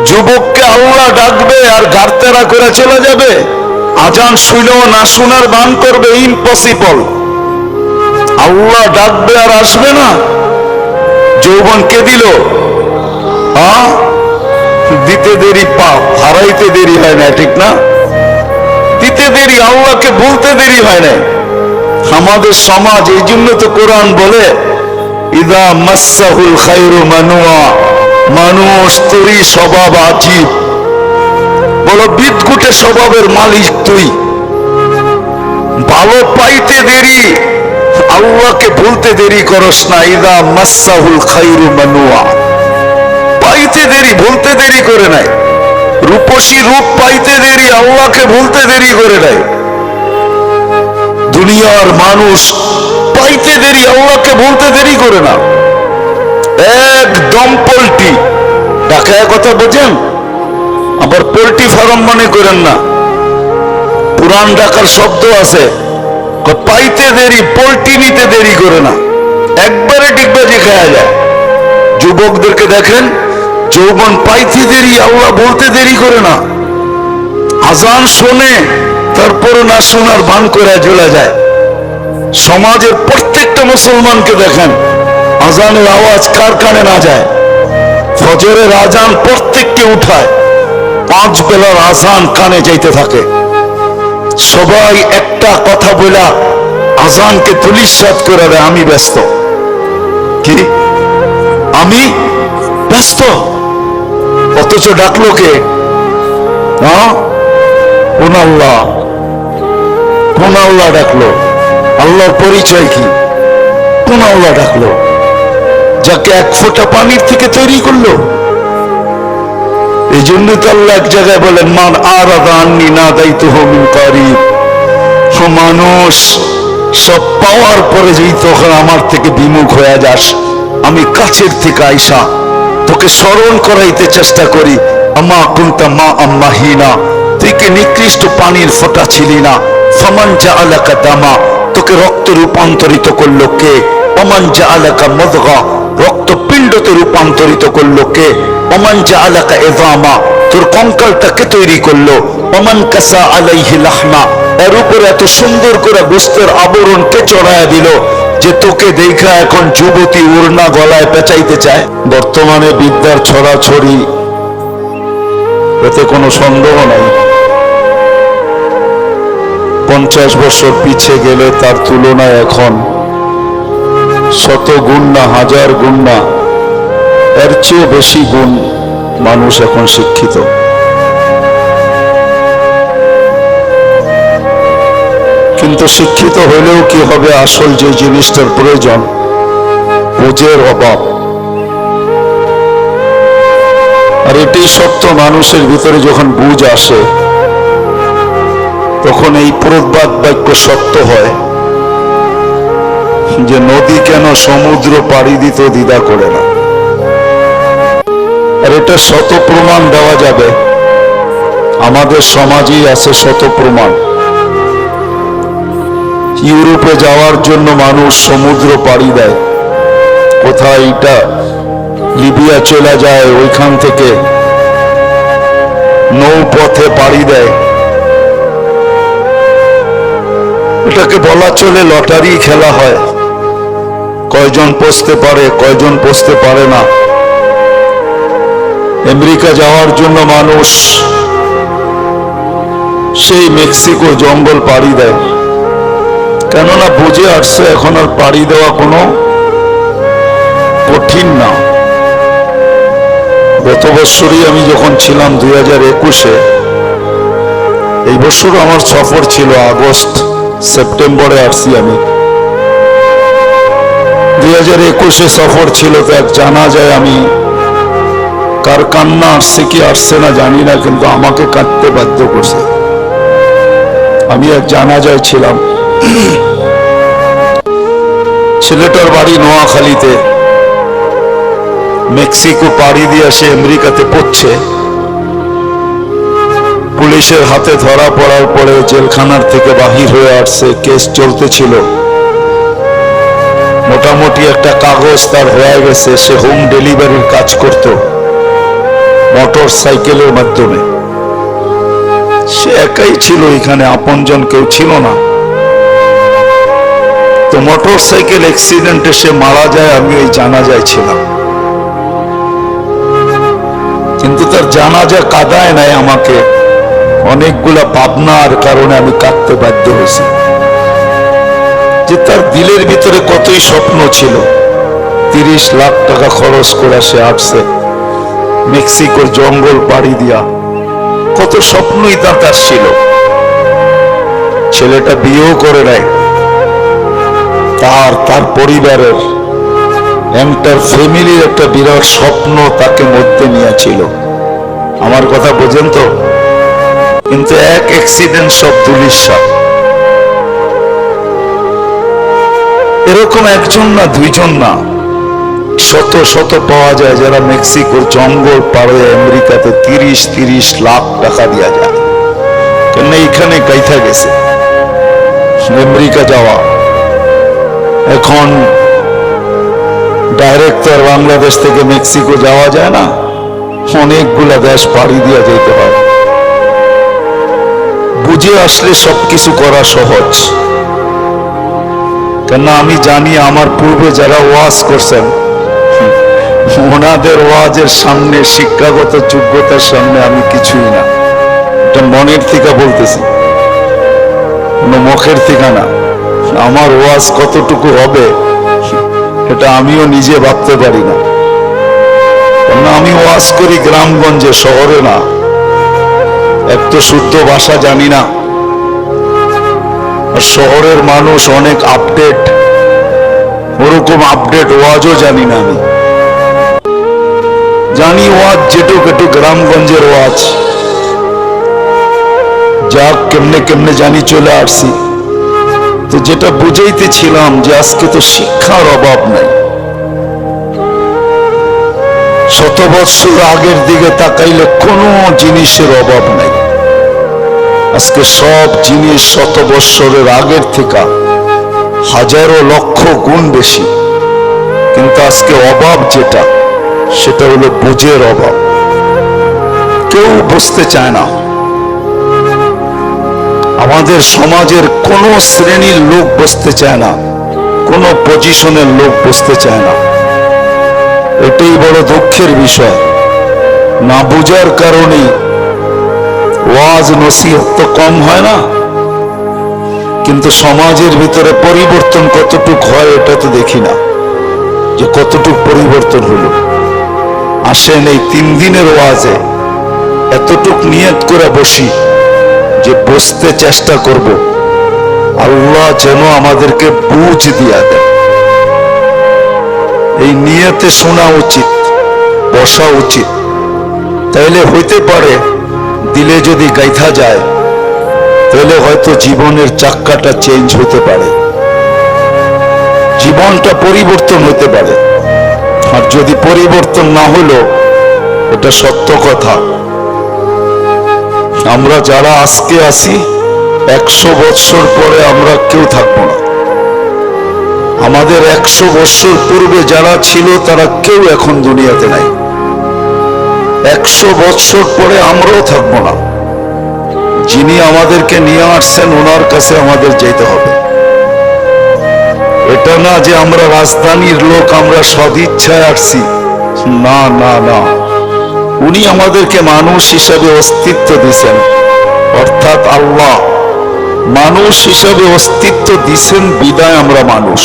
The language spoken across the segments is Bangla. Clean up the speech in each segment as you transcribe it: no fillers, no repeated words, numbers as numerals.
যুবককে আল্লাহ ডাকবে আর গারতেরা করে চলে যাবে? আজান শুনেও না শোনার বান করবে? ইম্পসিবল। আল্লাহ ডাকবে আর আসবে না? যৌবন কে দিল? দিতে দেরি পাপ, হারাইতে দেরি হয় না, ঠিক না? দিতে দেরি, আল্লাহকে বলতে দেরি হয় না। আমাদের সমাজ, এই জন্য তো কোরআন বলে ইদা মাসসাহুল খায়রু মানুয়া, মানুষ তোরই স্বভাব আজীব। বলো বিদকুটে স্বভাবের মালিক তুই। ভালো পাইতে দেরি, আল্লাহকে বলতে দেরি করস না। ইদা মাসসাহুল খায়রু মানুয়া, পাইতে দেরি, বলতে দেরি করে নাই। রূপসী রূপ পাইতে দেরি, আল্লাহকে বলতে দেরি করে নাই। দুনিয়ার মানুষ পাইতে দেরি, আল্লাহকে বলতে দেরি করে না। একদম পোল্ট্রি ঢাকায় কথা বোঝেন, আবার পোল্ট্রি ফার্ম মনে করেন না। পুরান ঢাকার শব্দ আছে, পাইতে দেরি, পোল্ট্রি নিতে দেরি করে না, একবারে ডিগবাজি খাওয়া যায়। যুবকদেরকে দেখেন, যৌবন পাইতে দেরি, আল্লাহ বলতে দেরি করে না। আজান শোনে, তারপরে না শোনার ভান করে চলে যায়। সমাজের প্রত্যেকটা মুসলমানকে দেখেন, আজানের আওয়াজ কার কানে না যায়? ফজরের আজান প্রত্যেককে উঠায়, 5 বেলার আজান কানে যাইতে থাকে। সবাই একটা কথা বলা আজানকে তুলিশাত করে দেয়, আমি ব্যস্ত। কি আমি ব্যস্ত? অথচ ডাকলো কে? কোন আল্লাহ? কোন আল্লাহ ডাকলো? আল্লাহর পরিচয় কি? কোন আল্লাহ ডাকলো? যাকে 1 ফোঁটা পানির থেকে তৈরি করলো। এই জন্য তো আল্লাহ এক জায়গায় বলেন, মান আরাদা আন্নি নাদাইতুহু মিন কারিব। মানুষ সব পাওয়ার পরে যদি তখন আমার থেকে বিমুখ হয়ে যাস, আমি কাছের থেকে আইসা তোকে স্মরণ করাইতে চেষ্টা করি। আমা কুনতা মা আম্মাহিনা, তুই কি নিকৃষ্ট পানির ফোঁটা ছিলি না? ফামান জাআলাকা দামা, তোকে রক্ত রূপান্তরিত করলো কে? ওমান জাআলাকা মুদগা, রক্তপিণ্ডতে রূপান্তরিত করলো কে? ওমান জাআলাকা ইযামা, তোর কঙ্কালটাকে তৈরি করলো। ওমান কাসা আলাইহি লাহমা, এর উপরে এত সুন্দর করে গোস্তের আবরণ কে চড়ায়া দিল যে তোকে দেখা এখন যুবতী ওড়না গলায় পেঁচাইতে চায়। বর্তমানে বিদ্যার ছড়াছড়ি, এতে কোনো সন্দেহ নাই। 50 বছর পিছে গেলে তার তুলনায় এখন শত গুণ না, হাজার গুণ না, এর চেয়ে বেশি গুণ মানুষ এখন শিক্ষিত। কিন্তু শিক্ষিত হলেও কি হবে? আসল যে জিনিসটার প্রয়োজন, বুঝের অভাব। আর এটাই সত্য, মানুষের ভিতরে যখন বুঝ আসে তখন এই প্রবাদ বাক্য সত্য হয় যে নদী কেন সমুদ্র পাড়ি দিতে দ্বিধা করে না। আর এটা শত প্রমাণ দেওয়া যাবে, আমাদের সমাজেই আছে শত প্রমাণ। ইউরোপে যাওয়ার জন্য মানুষ সমুদ্র পাড়ি দেয়, কোথায় এটা লিবিয়া চলে যায়, ওইখান থেকে নৌপথে পাড়ি দেয়। এটাকে বলা চলে লটারি খেলা হয়, কয়জন পৌঁছতে পারে, কয়জন পৌঁছতে পারে না। আমেরিকা যাওয়ার জন্য মানুষ সেই মেক্সিকো জঙ্গল পাড়ি দেয়, কেননা বুঝে আসছে এখন আর পাড়ি দেওয়া কোনো কঠিন না। গত বছরই আমি যখন ছিলাম 2021-এ, এই বছর আমার সফর ছিল আগস্ট সেপ্টেম্বরে আসছি আমি। 2021-এ সফর ছিল, তো এক জানা যায়, আমি কার কান্না আসছে কি আসছে না জানি না, কিন্তু আমাকে কাঁদতে বাধ্য করছে। আমি এক জানাজায় ছিলাম, ছেলেটার বাড়ি নোয়াখালীতে, মেক্সিকো পাড়ি দিয়ে সে আমেরিকাতে পড়ছে। পুলিশের হাতে ধরা পড়ার পরে জেলখানার থেকে বাহির হয়ে আসছে, কেস চলতেছিল। মোটামুটি একটা কাগজ তার হয়ে গেছে, সে হোম ডেলিভারির কাজ করত। মোটর সাইকেলের মাধ্যমে। সে একাই ছিল, এখানে আপনজন কেউ ছিল না। তো মোটর সাইকেল অ্যাক্সিডেন্টে সে মারা যায়, আমি ওই জানাজায় ছিলাম। কিন্তু তার জানাজা কাঁদায় নাই আমাকে, অনেকগুলা ভাবনার কারণে আমি কাঁদতে বাধ্য হয়েছি। যে তার দিলের ভিতরে কতই স্বপ্ন ছিল। 30 লাখ টাকা খরচ করে সে আসছে মেক্সিকোর জঙ্গল পাড়ি দিয়া। কত স্বপ্নই তার ছিল। ছেলেটা বিয়েও করে নাই। তার পরিবারের এন্টার ফ্যামিলির একটা বিরাট স্বপ্ন তাকে মধ্যে নিয়েছিল। আমার কথা বোঝেন তো? কিন্তু এক অ্যাক্সিডেন্ট সব দুলিশা। এরকম একজন না, দুইজন না, শত শত পাওয়া যায় যারা মেক্সিকোর জঙ্গল পাড়ে আমেরিকাতে 30 লাখ টাকা দেওয়া যায়। কেন এখানে গাইথা গেছে আমেরিকা যাওয়া। এখন ডাইরেক্ট আর বাংলাদেশ থেকে মেক্সিকো যাওয়া যায় না, অনেকগুলা দেশ পাড়ি দিয়ে যেতে হয়। বুঝে আসলে সবকিছু করা সহজ। কেন আমি জানি আমার পূর্বে যারা ওয়াজ করছেন, ওনাদের ওয়াজের সামনে, শিক্ষাগত যোগ্যতার সামনে আমি কিছুই না। এটা মনের থেকে বলতেছি, কোন মুখের থেকে না। আমার ওয়াজ কতটুকু হবে এটা আমিও নিজে ভাবতে পারি না। কেন আমি ওয়াজ করি গ্রামগঞ্জে, শহরে না। এক তো শুদ্ধ ভাষা জানি না, আর শহরের মানুষ অনেক আপডেট, ওরকম আপডেট ওয়াজও জানি না। আমি জানি ওয়াজ যেটুক একটু গ্রামগঞ্জের ওয়াজ, যাক কেমনে কেমনে জানি চলে আসছি। তো যেটা বুঝাইতেছিলাম যে আজকে তো শিক্ষার অভাব নাই। শত বৎসর আগের দিকে তাকাইলে কোনো জিনিসের অভাব নাই। আজকে সব জিনিস শত বৎসরের আগের থেকে হাজারো লক্ষ গুণ বেশি। কিন্তু আজকে অভাব যেটা, সেটা হলো বুঝের অভাব। কেউ বুঝতে চায় না। আমাদের সমাজের কোন শ্রেণীর লোক বুঝতে চায় না, কোন পজিশনের লোক বুঝতে চায় না। এটাই বড় দুঃখের বিষয়। না বুঝার কারণে ওয়াজ নসিহত তো কম হয় না, কিন্তু সমাজের ভিতরে পরিবর্তন কতটুক হয় এটা তো দেখি না, যে কতটুক পরিবর্তন হলো। আসেন এই 3 দিনের ওয়াজে এতটুক নিয়ত করে বসি যে বুঝতে চেষ্টা করব, আল্লাহ যেন আমাদেরকে বুঝ দিয়া দেন। এই নিয়তে শোনা উচিত, বসা উচিত। তাইলে হইতে পারে দিলে যদি গাইথা যায়, তাহলে হয়তো জীবনের চাক্কাটা চেঞ্জ হতে পারে, জীবনটা পরিবর্তন হতে পারে। আর যদি পরিবর্তন না হলো, এটা সত্য কথা, আমরা যারা আজকে আছি 100 বৎসর পরে আমরা কেউ থাকবো না। আমাদের 100 বৎসর পূর্বে যারা ছিল তারা কেউ এখন দুনিয়াতে নাই। 100 বৎসর পরে আমরাও থাকবো না। যিনি আমাদেরকে নিয়ে আসছেন ওনার কাছে আমাদের যেতে হবে। এটা না যে আমরা রাজধানীর লোক, আমরা সদিচ্ছায় আসছি, না না না। উনি আমাদেরকে মানুষ হিসাবে অস্তিত্ব দিয়েছেন, অর্থাৎ আল্লাহ মানুষ হিসাবে অস্তিত্ব দিয়েছেন বিদায় আমরা মানুষ।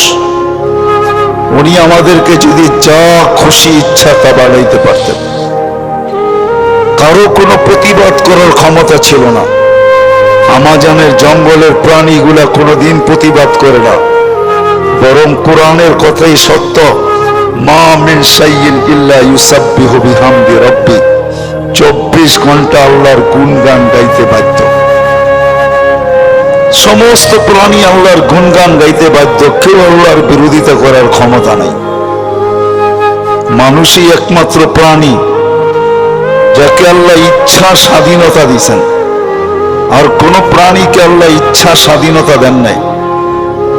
উনি আমাদেরকে যদি যা খুশি ইচ্ছা তা বানাইতে পারতেন। কারো কোনো প্রতিবাদ করার ক্ষমতা ছিল না। আমাজনের জঙ্গলের প্রাণীগুলা কোনোদিন প্রতিবাদ করে না, বরং কোরআনের কথাই সত্য। মা মিন শাইইন ইল্লা ইউসাব্বিহু বিহামদি রাব্বি। 24 ঘন্টা আল্লাহর গুণগান গাইতে বাধ্য। সমস্ত প্রাণী আল্লাহর গুণগান গাইতে বাধ্য, কেউ আল্লাহর বিরোধিতা করার ক্ষমতা নাই। মানুষই একমাত্র প্রাণী যাকে আল্লাহ ইচ্ছা স্বাধীনতা দিয়েছেন, আর কোন প্রাণীকে আল্লাহ ইচ্ছা স্বাধীনতা দেন নাই।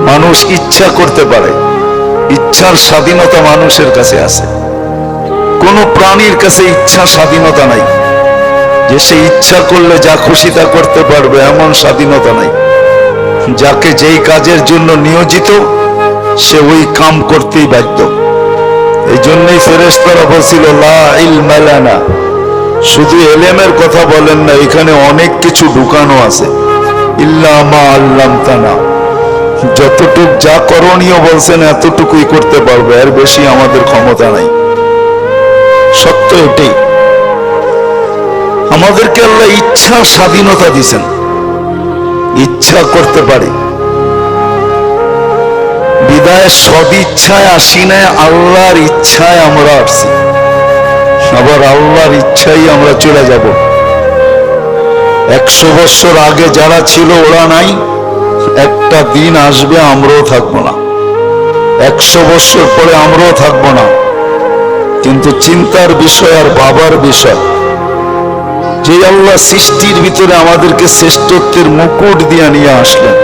মানুষ ইচ্ছা করতে পারে, ইচ্ছার স্বাধীনতা মানুষের কাছে আছে, কোন প্রাণীর কাছে ইচ্ছা স্বাধীনতা নাই। যে সে ইচ্ছা করলে যা খুশি তা করতে পারবে, এমন স্বাধীনতা নাই। যাকে যেই কাজের জন্য নিয়োজিত সে ওই কাম করতেই বাধ্য। এই জন্যই ফেরেশতারা বলছিল লা ইলমা লানা, শুধু এলেমের কথা বলেন না, এখানে অনেক কিছু ঢুকানো আছে। ইল্লা মা আল্লামতানা, যতটুক যা করণীয় বলছেন এতটুকুই করতে পারবে, এর বেশি আমাদের ক্ষমতা নাই। সত্য এটাই। আমাদেরকে আল্লাহ ইচ্ছা স্বাধীনতা দিয়েছেন, ইচ্ছা করতে পারি। বিদায় সদিচ্ছায় আসি না, আল্লাহর ইচ্ছায় আমরা আসছি, আবার আল্লাহর ইচ্ছাই আমরা চলে যাব। 100 বছর আগে যারা ছিল ওরা নাই, একটা দিন আসবে আমরাও থাকবো না, 100 বছর পরে আমরাও থাকবো না। কিন্তু চিন্তার বিষয় আর বাবার বিষয়, যে আল্লাহ সৃষ্টির ভিতরে আমাদেরকে শ্রেষ্ঠত্বের মুকুট দিয়ে নিয়ে আসলেন,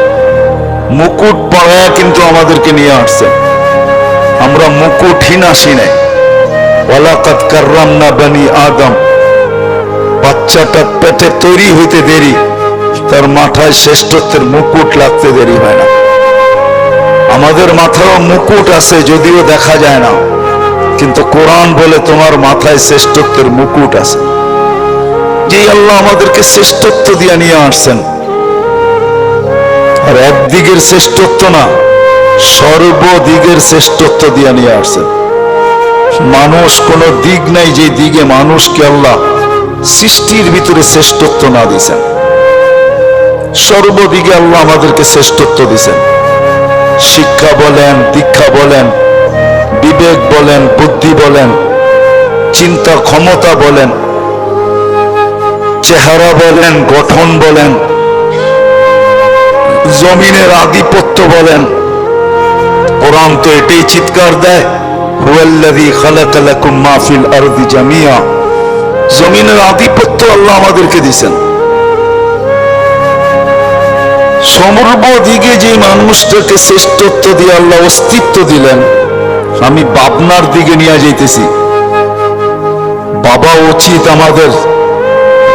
মুকুট পরায়া কিন্তু আমাদেরকে নিয়ে আসছেন। আমরা মুকুটহীন আসি নাই। ওয়ালাকাদ কাররামনা বনি আদম, বাচ্চাটা পেটে তৈরি হইতে দেরি, তার মাথায় শ্রেষ্ঠত্বের মুকুট লাগতে দেরি হয় না। আমাদের মাথায়ও মুকুট আছে, যদিও দেখা যায় না, কিন্তু কোরআন বলে তোমার মাথায় শ্রেষ্ঠত্বের মুকুট আছে। যে আল্লাহ আমাদেরকে শ্রেষ্ঠত্ব দিয়ে নিয়ে আসছেন, আর একদিকের শ্রেষ্ঠত্ব না, সর্বদিকের শ্রেষ্ঠত্ব দিয়ে নিয়ে আসছেন। মানুষ কোন দিক নাই যে দিকে মানুষকে আল্লাহ সৃষ্টির ভিতরে শ্রেষ্ঠত্ব না দিয়েছেন। সর্বদিকে আল্লাহ আমাদেরকে শ্রেষ্ঠত্ব দিয়েছেন। শিক্ষা বলেন, দীক্ষা বলেন, বিবেক বলেন, বুদ্ধি বলেন, চিন্তা ক্ষমতা বলেন, চেহারা বলেন, গঠন বলেন, জমিনের আধিপত্য বলেন। কোরআন তো এটাই চিৎকার দেয়, হুয়াল্লাযী খালাকা লাকুম মা ফিল আরদি জামিয়া। জমিনের আধিপত্য আল্লাহ আমাদেরকে দিয়েছেন। সর্বদিকে যে মানুষটাকে শ্রেষ্ঠত্ব দিয়ে আল্লাহ অস্তিত্ব দিলেন, আমি বাবনার দিকে নিয়ে যাইতেছি। বাবা উচিত আমাদের,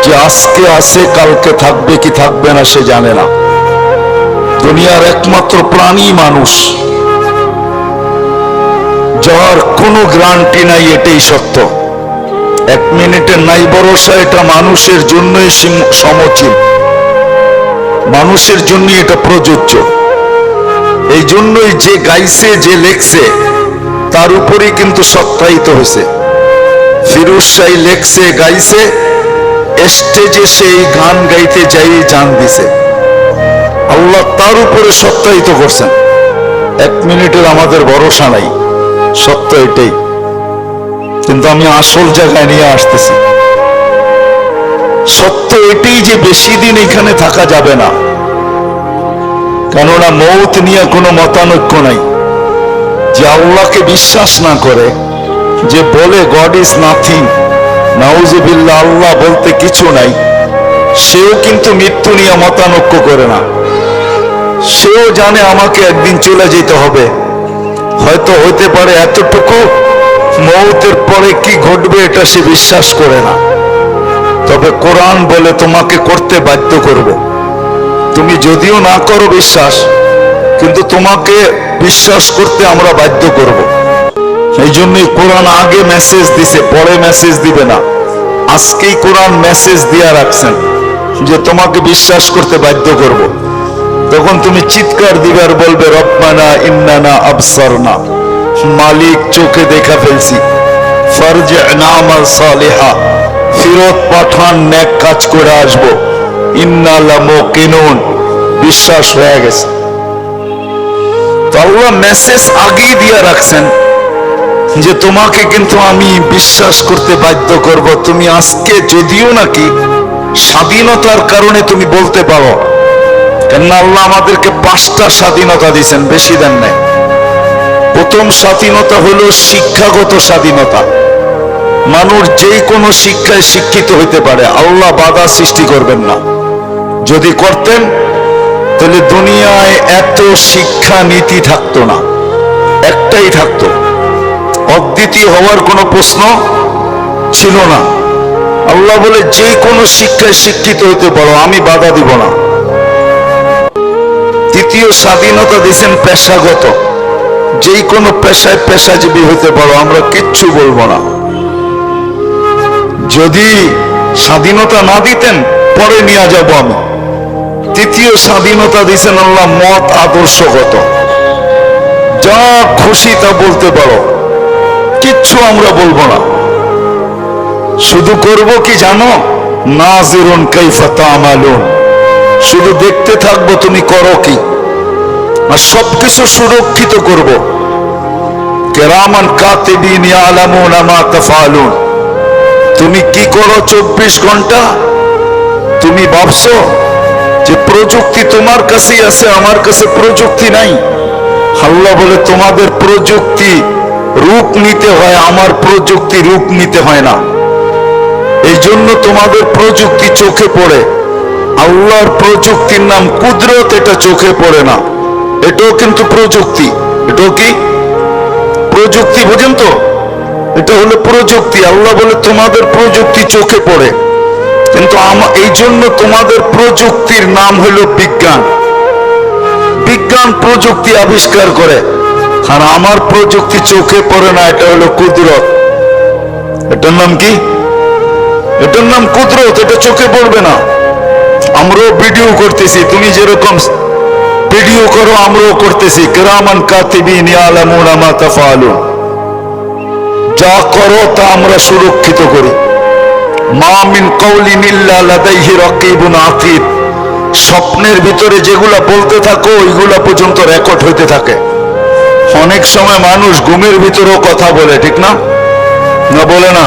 যে আজকে আছে কালকে থাকবে কি থাকবে না সে জানে না। দুনিয়ার একমাত্র প্রাণী মানুষ, যার কোনো গ্যারান্টি নাই, এটাই সত্য। 1 মিনিটের নাই ভরসা, এটা মানুষের জন্যই সমচিত, মানুষের জন্য এটা প্রযোজ্য। এই জন্যই যে গাইছে, যে লেখছে, তার উপরেই কিন্তু সত্যায়িত হয়েছে। ফিরোজ শাহ লেখছে, গাইছে, স্টেজে সেই গান গাইতে যাই জান দিছে, আল্লাহ তার উপরে সত্যায়িত করছেন। 1 মিনিটের আমাদের ভরসা নাই, সত্য এটাই। কিন্তু আমি আসল জায়গায় নিয়ে আসতেছি। সত্য এটাই যে বেশি দিন এখানে থাকা যাবে না, কেননা মৌত নিয়ে কোনো মতানৈক্য নাই। যে আল্লাহকে বিশ্বাস না করে, যে বলে গড ইজ নাথিং, নাউজুবিল্লাহ, আল্লাহ বলতে কিছু নাই, সেও কিন্তু মৃত্যু নিয়ে মতানৈক্য করে না। সেও জানে আমাকে একদিন চলে যেতে হবে। হয়তো হতে পারে এতটুকু, মৌতের পরে কি ঘটবে এটা সে বিশ্বাস করে না। তবে কোরআন বলে তোমাকে করতে বাধ্য করব। তুমি যদিও না করো বিশ্বাস, কিন্তু তোমাকে বিশ্বাস করতে আমরা বাধ্য করব। এই জন্যই কোরআন আগে মেসেজ দিছে, পরে মেসেজ দিবে না। আজকেই কোরআন মেসেজ দিয়া রাখছেন যে তোমাকে বিশ্বাস করতে বাধ্য করব। তখন তুমি চিৎকার দিবে আর বলবে রব্বানা ইন্নানা আবসারনা, মালিক চোখে দেখা ফেলছি, ফারজি'না আমাল সালিহা, ফিরত পাঠান, নেক কাজ করে আসবো, ইন্না লামুকিনুন, বিশ্বাস হয়ে গেছে। তো আল্লাহ মেসেজ আগেই দিয়ে রাখছেন যে তোমাকে কিন্তু আমি বিশ্বাস করতে বাধ্য করব। তুমি আজকে যদিও নাকি স্বাধীনতার কারণে তুমি বলতে পারো, কেননা আল্লাহ আমাদেরকে 5টা স্বাধীনতা দিয়েছেন, বেশি দেন নাই। প্রথম স্বাধীনতা হলো শিক্ষাগত স্বাধীনতা। মানুষ যে কোনো শিক্ষায় শিক্ষিত হইতে পারে, আল্লাহ বাধা সৃষ্টি করবেন না। যদি করতেন তাহলে দুনিয়ায় এত শিক্ষা নীতি থাকতো না, একটাই থাকতো, অদ্বিতীয় হওয়ার কোনো প্রশ্ন ছিল না। আল্লাহ বলে যে কোনো শিক্ষায় শিক্ষিত হইতে পারো, আমি বাধা দিব না। তৃতীয় স্বাধীনতা দিয়েছেন পেশাগত, যেই কোনো পেশায় পেশাজীবী হইতে পারো, আমরা কিচ্ছু বলবো না। যদি স্বাধীনতা না দিতেন পরে নিয়ে যাব আমি। তৃতীয় স্বাধীনতা দিয়েছেন আল্লাহ মত আদর্শগত, যা খুশি তা বলতে পারো, কিচ্ছু আমরা বলবো না। শুধু করব কি জানো, নাজিরুন কাইফা তা'মালুন, শুধু দেখতে থাকবো তুমি করো কি, আর সবকিছু সুরক্ষিত করব। কিরামান কাতিবিন ইয়ালামুনা মা তাফআলুন, তুমি কি করো 24 ঘন্টা? তুমি ভাবছো যে প্রযুক্তি তোমার কাছেই আছে, আমার কাছে প্রযুক্তি নাই? আল্লাহ বলে তোমাদের প্রযুক্তি রূপ নিতে হয়, আমার প্রযুক্তি রূপ নিতে হয় না। এই জন্য তোমাদের প্রযুক্তি চোখে পড়ে, আল্লাহর প্রযুক্তির নাম কুদরত, এটা চোখে পড়ে না। এটাও কিন্তু প্রযুক্তি, এটাও কি প্রযুক্তি, বুঝেন তো? এটা হলো প্রযুক্তি। আল্লাহ বলে তোমাদের প্রযুক্তি চোখে পড়ে, কিন্তু এই জন্য তোমাদের প্রযুক্তির নাম হলো বিজ্ঞান। বিজ্ঞান প্রযুক্তি আবিষ্কার করে, আর আমার প্রযুক্তি চোখে পড়ে না, এটা হলো কুদরত। এটার নাম কি? এটার নাম কুদরত, এটা চোখে পড়বে না। আমরাও ভিডিও করতেছি, তুমি যেরকম ভিডিও করো আমরাও করতেছি। কিরামান কাতিবিন ইয়ালামুনা মা তাফআলুন, যা করো তা আমরা সুরক্ষিত করি। মা মিন কাউলিন ইল্লা লাদাইহি রাকিবুন আতীদ, স্বপ্নের ভিতরে যেগুলা বলতে থাকো ওইগুলা পর্যন্ত রেকর্ড হইতে থাকে। অনেক সময় মানুষ ঘুমের ভিতরেও কথা বলে, ঠিক না? না বলে না?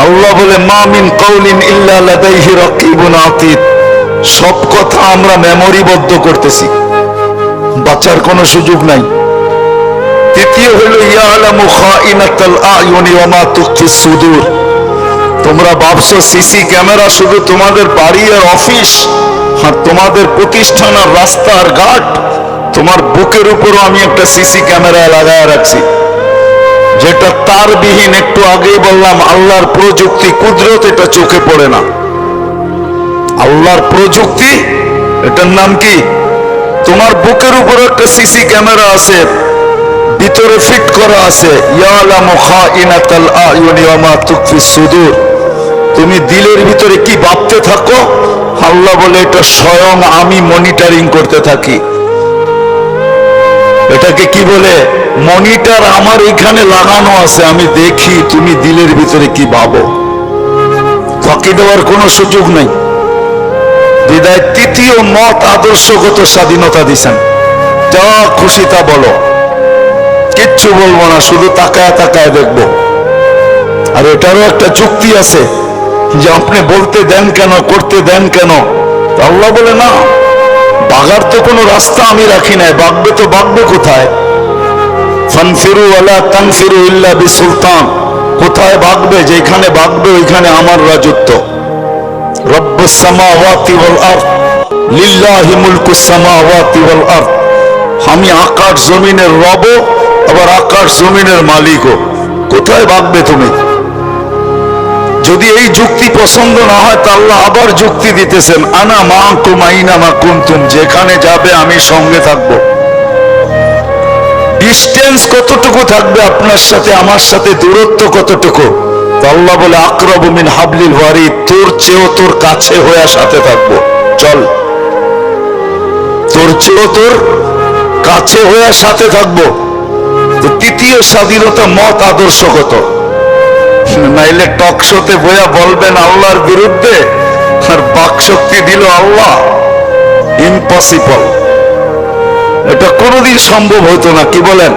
আল্লাহ বলে মা মিন কাউলিন ইল্লা লাদাইহি রাকিবুন আতীদ, সব কথা আমরা মেমোরিবদ্ধ করতেছি, বাঁচার কোনো সুযোগ নাই। তৃতীয় হলো ইয়ালামু খাইনাতাল আয়ুনি ওয়া মা তুখফিস সুদূর, তোমরা ভাবছো সিসি ক্যামেরা শুধু তোমাদের বাড়ি আর অফিস আর তোমাদের প্রতিষ্ঠান আর রাস্তা আর ঘাট, তোমার বুকের উপরও আমি একটা সিসি ক্যামেরা লাগায় রাখছি, যেটা তারবিহীন। একটু আগেই বললাম আল্লাহর প্রযুক্তি কুদরত, এটা চোখে পড়ে না। আল্লাহর প্রযুক্তি, এটার নাম কি? তোমার বুকের উপর একটা সিসি ক্যামেরা আছে, ভিতরে ফিট করা আছে। ইয়ালামু খাইনাতাল আয়ুনি ওয়া মা তুখফিস সুদূর, তুমি দিলের ভিতরে কি ভাবতে থাকো, আল্লাহ বলে এটা স্বয়ং আমি মনিটরিং করতে থাকি। এটাকে কি বলে? মনিটর আমার এখানে লাগানো আছে, আমি দেখি তুমি দিলের ভিতরে কি ভাবো, ফাঁকি দেওয়ার কোনো সুযোগ নেই। বিদায় তৃতীয় মত আদর্শগত স্বাধীনতা দিছেন, যা খুশি তা বলো, কিচ্ছু বলবো না, শুধু তাকায় তাকায় দেখবো। আর এটারও একটা যুক্তি আছে যে আপনি বলতে দেন কেন, করতে দেন কেন? আল্লাহ বলে না, বাগার তো কোনো রাস্তা আমি রাখি নাই, বাগবে তো বাগবে কোথায়? ফানফিরু ওয়ালা তানফিরু ইল্লা বিসুলতান, কোথায় ভাগবে? যেখানে ভাগবে ওইখানে আমার রাজত্ব। রব্বুস সামাওয়াতি ওয়াল আরদ লিল্লাহি মুলকুস সামাওয়াতি ওয়াল আরদ, আমি আকাশ জমিনের রব, আবার আকাশ জমিনের মালিকও। কোথায় ভাগবে তুমি? যদি এই যুক্তি পছন্দ না হয় তা আল্লাহ আবার যুক্তি দিতেছেন, আনা মাআকুম আইনামা কুনতুম, যেখানে যাবে আমি সঙ্গে থাকবো। ডিস্টেন্স কতটুকু থাকবে আপনার সাথে আমার সাথে, দূরত্ব কতটুকু? আল্লাহ বলে আকরাবু মিন হাবলিল ওয়ারিদ, তোর চেয়েও তোর কাছে হয়ে সাথে থাকবো, চল। তোর চেয়েও তোর কাছে হয়ে সাথে থাকবো। তো তৃতীয় স্বাধীনতা মত আদর্শগত, নাইলে টক শোতে বইয়া বলবেন আল্লাহর বিরুদ্ধে আর বাক শক্তি দিল আল্লাহ, ইম্পসিবল। এটা কোনোদিন সম্ভব হতো না, কি বলেন?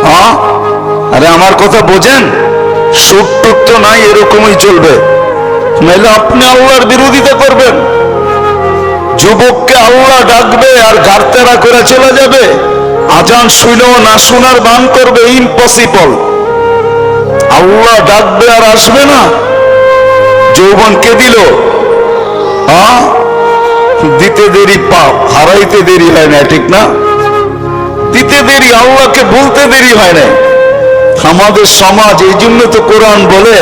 হ্যাঁ, আরে আমার কথা বোঝেন, সুখ টুক তো নাই, এরকমই চলবে। নাইলে আপনি আল্লাহর বিরোধিতা করবেন, যুবককে আল্লাহ ডাকবে আর গার্তেরা করে চলে যাবে, আজান শুনেও না শোনার বান করবে, ইম্পসিবল। আল্লাহ ডাকবে আর আসবে না। যৌবন কে দিল? দিতে দেরি পাপ, হারাইতে দেরি হয় না, ঠিক না? দিতে দেরি, আল্লাহকে বলতে দেরি হয় না। আমাদের সমাজ, এই জন্য তো কোরআন বলে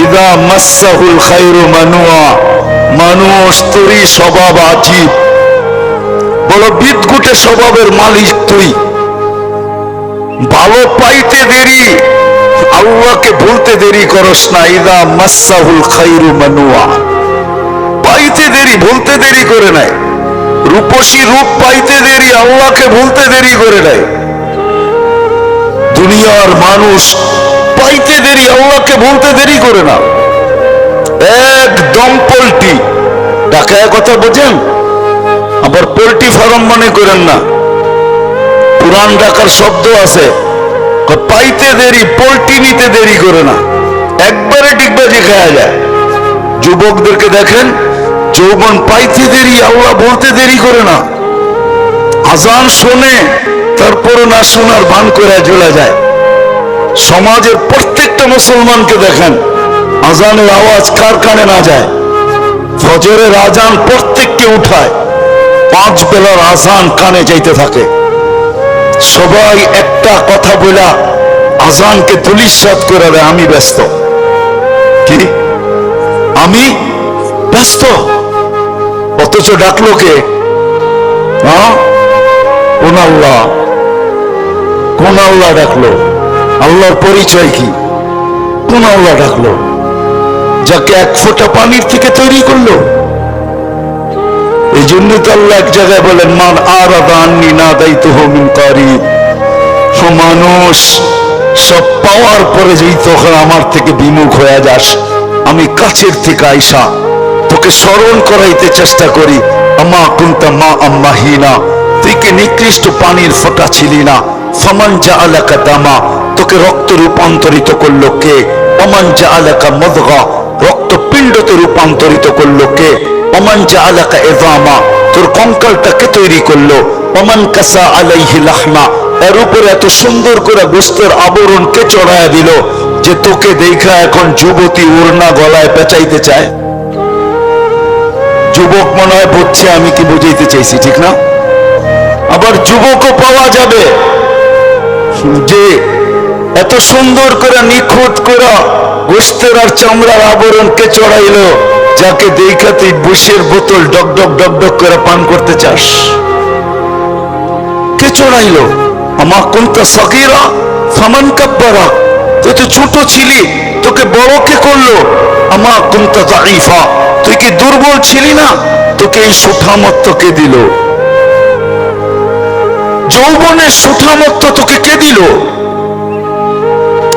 ইদা মাসাহুল খায়রু মানুয়া, মানুষ তোরই স্বভাব আজীব, বলো বিদঘুটে স্বভাবের মালিক তুই। ভালো পাইতে দেরি, আল্লাহকে ভুলতে দেরি করস না। ইদা মাসাহুল খায়রু মানুয়া, পাইতে দেরি, ভুলতে দেরি করে নাই। রূপসী রূপ পাইতে দেরি, আল্লাহকে ভুলতে দেরি করে নাই। দুনিয়ার মানুষ পাইতে দেরি, আল্লাহকে ভুলতে দেরি করে না। একদম পোল্ট্রি ঢাকায় কথা বোঝেন, আবার পোল্ট্রি ফার্ম মনে করেন না। পুরান ঢাকার শব্দ আছে, পাইতে দেরি, পোল্ট্রি নিতে দেরি করে না, একবারে ডিগবাজি খাওয়া যায়। যুবকদেরকে দেখেন, যৌবন পাইতে দেরি, আল্লাহ বলতে দেরি করে না। আজান শোনে, তারপরও না শোনার ভান করে চলে যায়। সমাজের প্রত্যেকটা মুসলমানকে দেখেন, আজানের আওয়াজ কার কানে না যায়। ফজরের আজান প্রত্যেককে উঠায়, 5 বেলার আজান কানে যাইতে থাকে। সবাই একটা কথা বলা আজানকে ধূলিসাৎ করে দেয়, আমি ব্যস্ত। কি আমি ব্যস্ত? অথচ ডাকলো কে? কোন আল্লাহ? কোন আল্লাহ ডাকলো? আল্লাহর পরিচয় কি? কোন আল্লাহ ডাকলো? যাকে 1 ফোঁটা পানির থেকে তৈরি করলো। এই জন্য তো আল্লাহ এক জায়গায় বলেন, মান আরাদা আন্নি নাদাইতুহু মিন কারিব। মানুষ সব পাওয়ার পরে যেই তখন আমার থেকে বিমুখ হয়ে যাস, আমি কাছের থেকে আইসা তোকে স্মরণ করাইতে চেষ্টা করি। আমা কুনতা মা আম্মাহিনা, তুই কি নিকৃষ্ট পানির ফোঁটা ছিলি না? ফামান জাআলাকা দামা, তোকে রক্ত রূপান্তরিত করলো কে? ওমান জাআলাকা মুদগা, রক্তপিণ্ডতে রূপান্তরিত করলো কে? ওমান জাআলাকা ইযামা, তোর কঙ্কালটাকে তৈরি করলো। ওমান কাসা আলাইহি লাহমা, এর উপরে এত সুন্দর করে গোস্তের আবরণ কে চড়ায়া দিল যে তোকে দেখা এখন যুবতী ওড়না গলায় পেঁচাইতে চায়। যুবক মনে হয় বুঝছে আমি কি বুঝাইতে চাইছি, ঠিক না? আবার যুবকও পাওয়া যাবে যে এত সুন্দর করে নিখুঁত করে গোস্তের আর চামড়ার আবরণ কে চড়াইলো, যাকে দেখা তুই বুশের বোতল ডক ডক ডক ডক করে পান করতে চাস। কে চড়াইলো? আমা কুনতা সগীরা ফামান কাব্বারা, তুই তো ছোট ছিলি, তোকে বড় কে করলো? আমা কুনতা দাঈফা, তুই কি দুর্বল ছিলি না, তোকে এই সুঠামত্ব কে দিল? যৌবনের সুঠামত্ব তোকে কে দিল?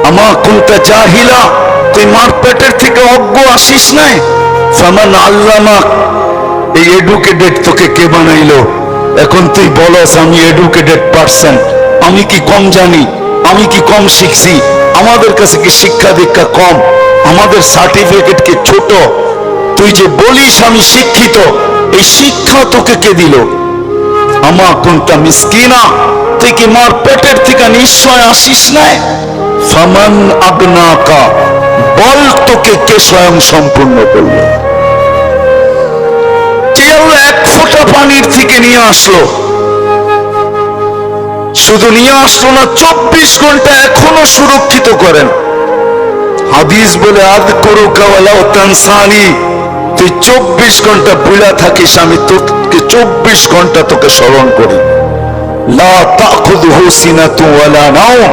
আমা কুনতা জাহিলা, তুই মার পেটের থেকে অজ্ঞ আসিস নাই। ফামান আল্লামা, এই এডুকেটেড তোকে কে বানাইলো? এখন তুই বলস আমি এডুকেটেড পারসন, আমি কি কম জানি? আমি কি কম শিখছি? আমাদের কাছে কি শিক্ষা দীক্ষা কম? আমাদের সার্টিফিকেট কি ছোট? তুই যে বলিস আমি শিক্ষিত, এই শিক্ষা তোকে কে দিল? আমা কুনতা মিসকিনা, তুই কি মার পেটের থেকে নিশ্চয় আসিস নাই। ফামান আগনাকা, বল তোকে কে স্বয়ং সম্পূর্ণ করলো? যে আল্লাহ 1 ফোঁটা পানির থেকে নিয়ে আসলো, শুধু নিয়ে আসলো না, 24 ঘন্টা এখনো সুরক্ষিত করেন। হাদিস বলে আযকুরুকা ওয়ালাউ তানসানি, তুই 24 ঘন্টা ভুলা থাকিস, আমি তোকে 24 ঘন্টা তোকে স্মরণ করি। লা তাখুযুহু সিনাতু ওয়ালা নাওম,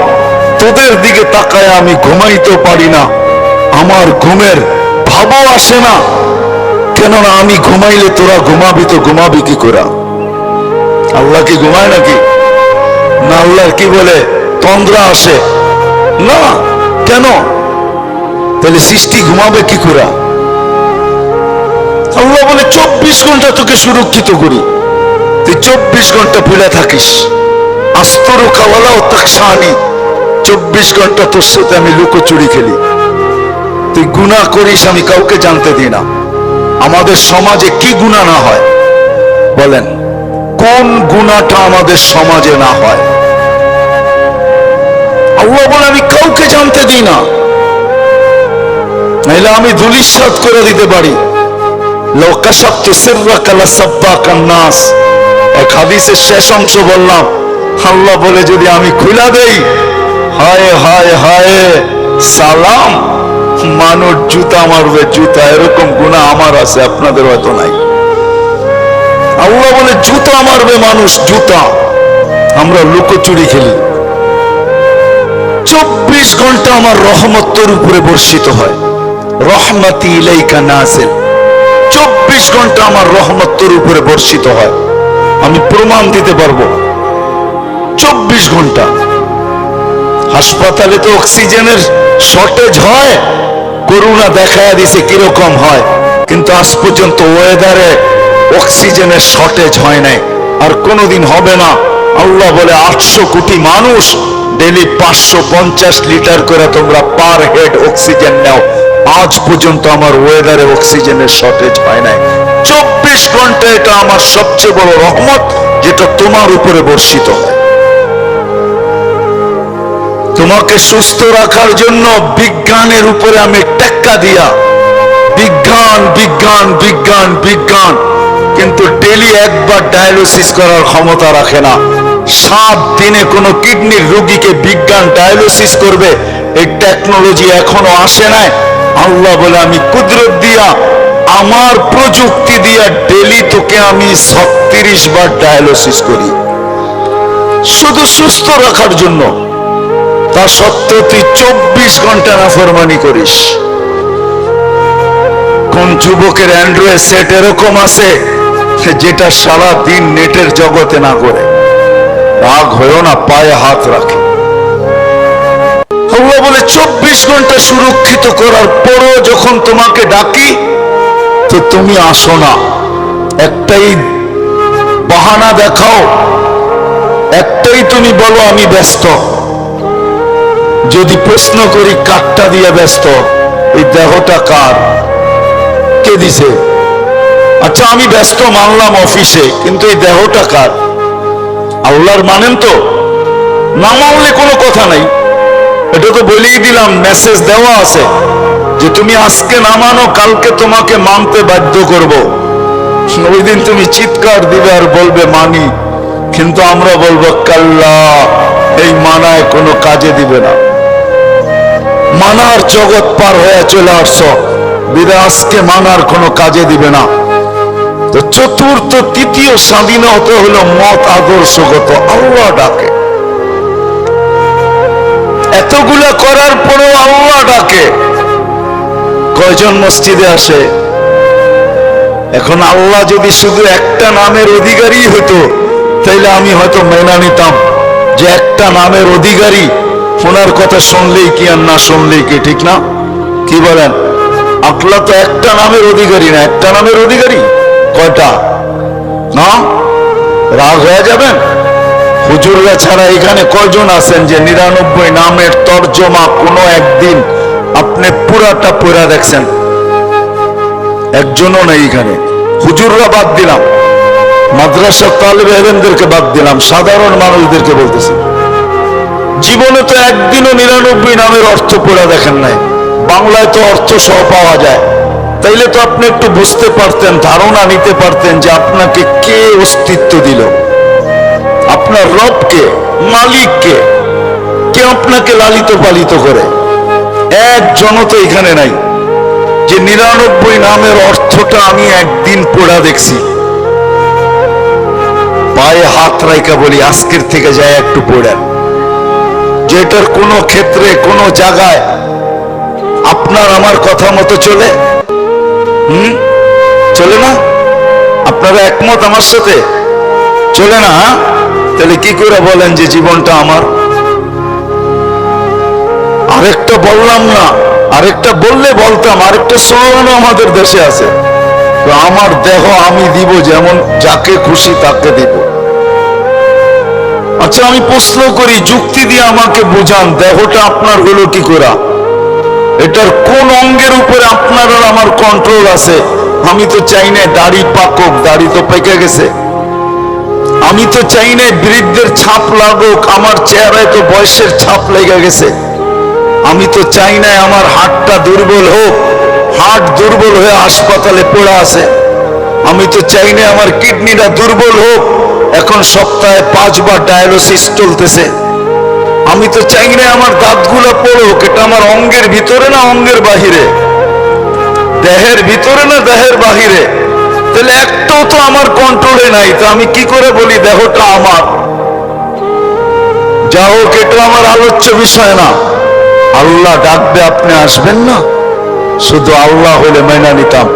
তোদের দিকে তাকায় আমি ঘুমাইতে পারি না, আমার ঘুমের ভাবও আসে না। কেননা আমি ঘুমাইলে তোরা ঘুমাবি, তো ঘুমাবি কি করে? আল্লাহ কি ঘুমায় নাকি? না, আল্লাহর কি বলে তন্দ্রা আসে না। কেন? তাহলে সৃষ্টি ঘুমাবে কি করে? আল্লাহ বলে 24 ঘন্টা তোকে সুরক্ষিত করি, তুই 24 ঘন্টা ভুলে থাকিস। আস্তরুকা ওয়ালাউ তাকশানি, 24 ঘন্টা তোর সাথে আমি লুকোচুরি খেলি। তুই গুনাহ করিস, আমি কাউকে জানতে দিই না। আমাদের সমাজে কি গুনাহ না হয় বলেন? কোন গুনাহটা আমাদের সমাজে না হয়? আল্লাহ বলে আমি কাউকে জানতে দিই না, নাইলে আমি ধূলিসাৎ করে দিতে পারি। লাউ কাশাফতু সিররাকা লাসাব্বাকান নাস, এক হাদিসের শেষ অংশ বললাম। আল্লাহ বলে যদি আমি খুলে দেই, হায় হায় হায় সালাম, মানুষ জুতা মারবে, জুতা, এরকম গুনাহ আমার আছে, আপনাদের হয়তো নাই। আল্লাহ বলে জুতা মারবে মানুষ, জুতা। আমরা লুকোচুরি খেলি। 24 ঘন্টা আমার রহমত তোর উপরে বর্ষিত হয়। রহমতি ইলাইকা নাজিল। 24 ঘন্টা আমার রহমত তোর উপরে বর্ষিত হয়। আমি প্রমাণ দিতে পারবো। 24 ঘন্টা। হাসপাতালে তো অক্সিজেনের শর্টেজ হয়, করোনা দেখায় দিছে কিরকম হয়, কিন্তু আজ পর্যন্ত ওয়েদারে অক্সিজেনের শর্টেজ হয় নাই, আর কোনোদিন হবে না। আল্লাহ বলে 800 কোটি মানুষ ডেলি 550 লিটার করে তোমরা পার হেড অক্সিজেন নাও। আজ পর্যন্ত আমার ওয়েদারে অক্সিজেনের শর্টেজ হয় নাই। 24 ঘন্টা এটা আমার সবচেয়ে বড় রহমত, যেটা তোমার উপরে বর্ষিত হয়। তোমাকে সুস্থ রাখার জন্য বিজ্ঞানের উপরে আমি টেক্কা দিয়া, বিজ্ঞান বিজ্ঞান বিজ্ঞান বিজ্ঞান, কিন্তু ডেলি একবার ডায়ালিসিস করার ক্ষমতা রাখে না। 7 দিনে কোন কিডনির রোগীকে বিজ্ঞান ডায়ালিসিস করবে, এই টেকনোলজি এখনো আসে নাই। আল্লাহ বলে আমি কুদরত দিয়া, আমার প্রযুক্তি দিয়া ডেলি তোকে আমি 36 বার ডায়ালিসিস করি, শুধু সুস্থ রাখার জন্য। তা সত্ত্বেও তুই 24 ঘন্টা নাফরমানি করিস। কোন যুবকের অ্যান্ড্রয়েড সেট এরকম আছে যেটা সারা দিন নেটের জগতে না করে? রাগ হয়েও না, পায়ে হাত রাখে। আল্লাহ বলে 24 ঘন্টা সুরক্ষিত করার পরও যখন তোমাকে ডাকি তো তুমি আসো না। একটাই বাহানা দেখাও, একটাই তুমি বলো আমি ব্যস্ত। যদি প্রশ্ন করি কাঠটা দিয়ে ব্যস্ত, এই দেহটা কার, কে দিছে? আচ্ছা আমি ব্যস্ত মানলাম অফিসে, কিন্তু এই দেহটা কার? আল্লাহর মানেন তো? না মানলে কোনো কথা নাই, এটা তো বলেই দিলাম, মেসেজ দেওয়া আছে যে তুমি আজকে না মানো, কালকে তোমাকে মানতে বাধ্য করব। ওই দিন তুমি চিৎকার দিবে আর বলবে মানি, কিন্তু আমরা বলবো কাল্লা, এই মানায় কোনো কাজে দিবে না। মানার জগৎ পার হয়ে চলে আসছো, বিদায় আজকে মানার কোনো কাজে দিবে না। তো চতুর্থ তৃতীয় স্বাধীনতা হলো মত আদর্শগত। আল্লাহ ডাকে, এতগুলা করার পরেও আল্লাহ ডাকে। কয়জন মসজিদে আসে? এখন আল্লাহ যদি শুধু একটা নামের অধিকারী হতো, তাইলে আমি হয়তো মেনে নিতাম যে একটা নামের অধিকারী, ওনার কথা শুনলেই কি আর না শুনলেই কি, ঠিক না? কি বলেন? আল্লাহ তো একটা নামের অধিকারী না। একটা নামের অধিকারী কয়টা? না, রাগ হয়ে যাবেন। হুজুররা ছাড়া এখানে কয়জন আছেন যে 99 নামের তর্জমা কোনো একদিন আপনি পুরাটা পড়া দেখছেন? একজনও নেই এখানে। হুজুররা বাদ দিলাম, মাদ্রাসা তালিবে ইলমদেরকে বাদ দিলাম, সাধারণ মানুষদেরকে বলতেছি, জীবনে তো একদিনও 99 নামের অর্থ পড়া দেখেন নাই। বাংলায় তো অর্থ সহ পাওয়া যায়, তাইলে তো আপনি একটু বুঝতে পারতেন, ধারণা নিতে পারতেন যে আপনাকে কে অস্তিত্ব দিল, আপনার রবকে, মালিককে, কে আপনাকে লালিত পালিত করে। একজনও তো এখানে নাই যে 99 নামের অর্থটা আমি একদিন পড়া দেখছি। পায়ে হাত রাইকা বলি, আজকের থেকে যায় একটু পড়েন, যেটার কোনো ক্ষেত্রে কোনো জায়গায় আপনার আমার কথা মতো চলে। চলে না? আপনারা একমত আমার সাথে? চলে না? তাহলে কি করে বলেন যে জীবনটা আমার? আরেকটা বললাম না, আরেকটা বললে বলতাম, আরেকটা স্লোগানও আমাদের দেশে আছে, আমার দেহ আমি দিব, যেমন যাকে খুশি তাকে দিব। আচ্ছা আমি প্রশ্ন করি, যুক্তি দিয়ে আমাকে বোঝান, দেহটা আপনার হলো কি করে? এটার কোন অঙ্গের উপরে আপনার আর আমার কন্ট্রোল আছে? আমি তো চাই না দাড়ি পাকুক, দাড়ি তো পেকে গেছে। আমি তো চাই না বৃদ্ধের ছাপ লাগুক, আমার চেহারায় তো বয়সের ছাপ লেগে গেছে। আমি তো চাই না আমার হার্টটা দুর্বল হোক, হার্ট দুর্বল হয়ে হাসপাতালে পড়ে আছে। আমি তো চাই না আমার কিডনিটা দুর্বল হোক, এখন সপ্তাহে 5 বার ডায়ালিসিস চলতেছে। আমি তো চাই না আমার দাঁতগুলো পড়ুক, এটা আমার অঙ্গের ভিতরে না অঙ্গের বাহিরে, দেহের ভিতরে না দেহের বাহিরে, তাহলে একটাও তো আমার কন্ট্রোলে নাই, তো আমি কি করে বলি দেহটা আমার? যা হোক, এটা আমার আলোচ্য বিষয় না। আল্লাহ ডাকবে, আপনি আসবেন না? শুধু আল্লাহ হলে মেনে নিতাম।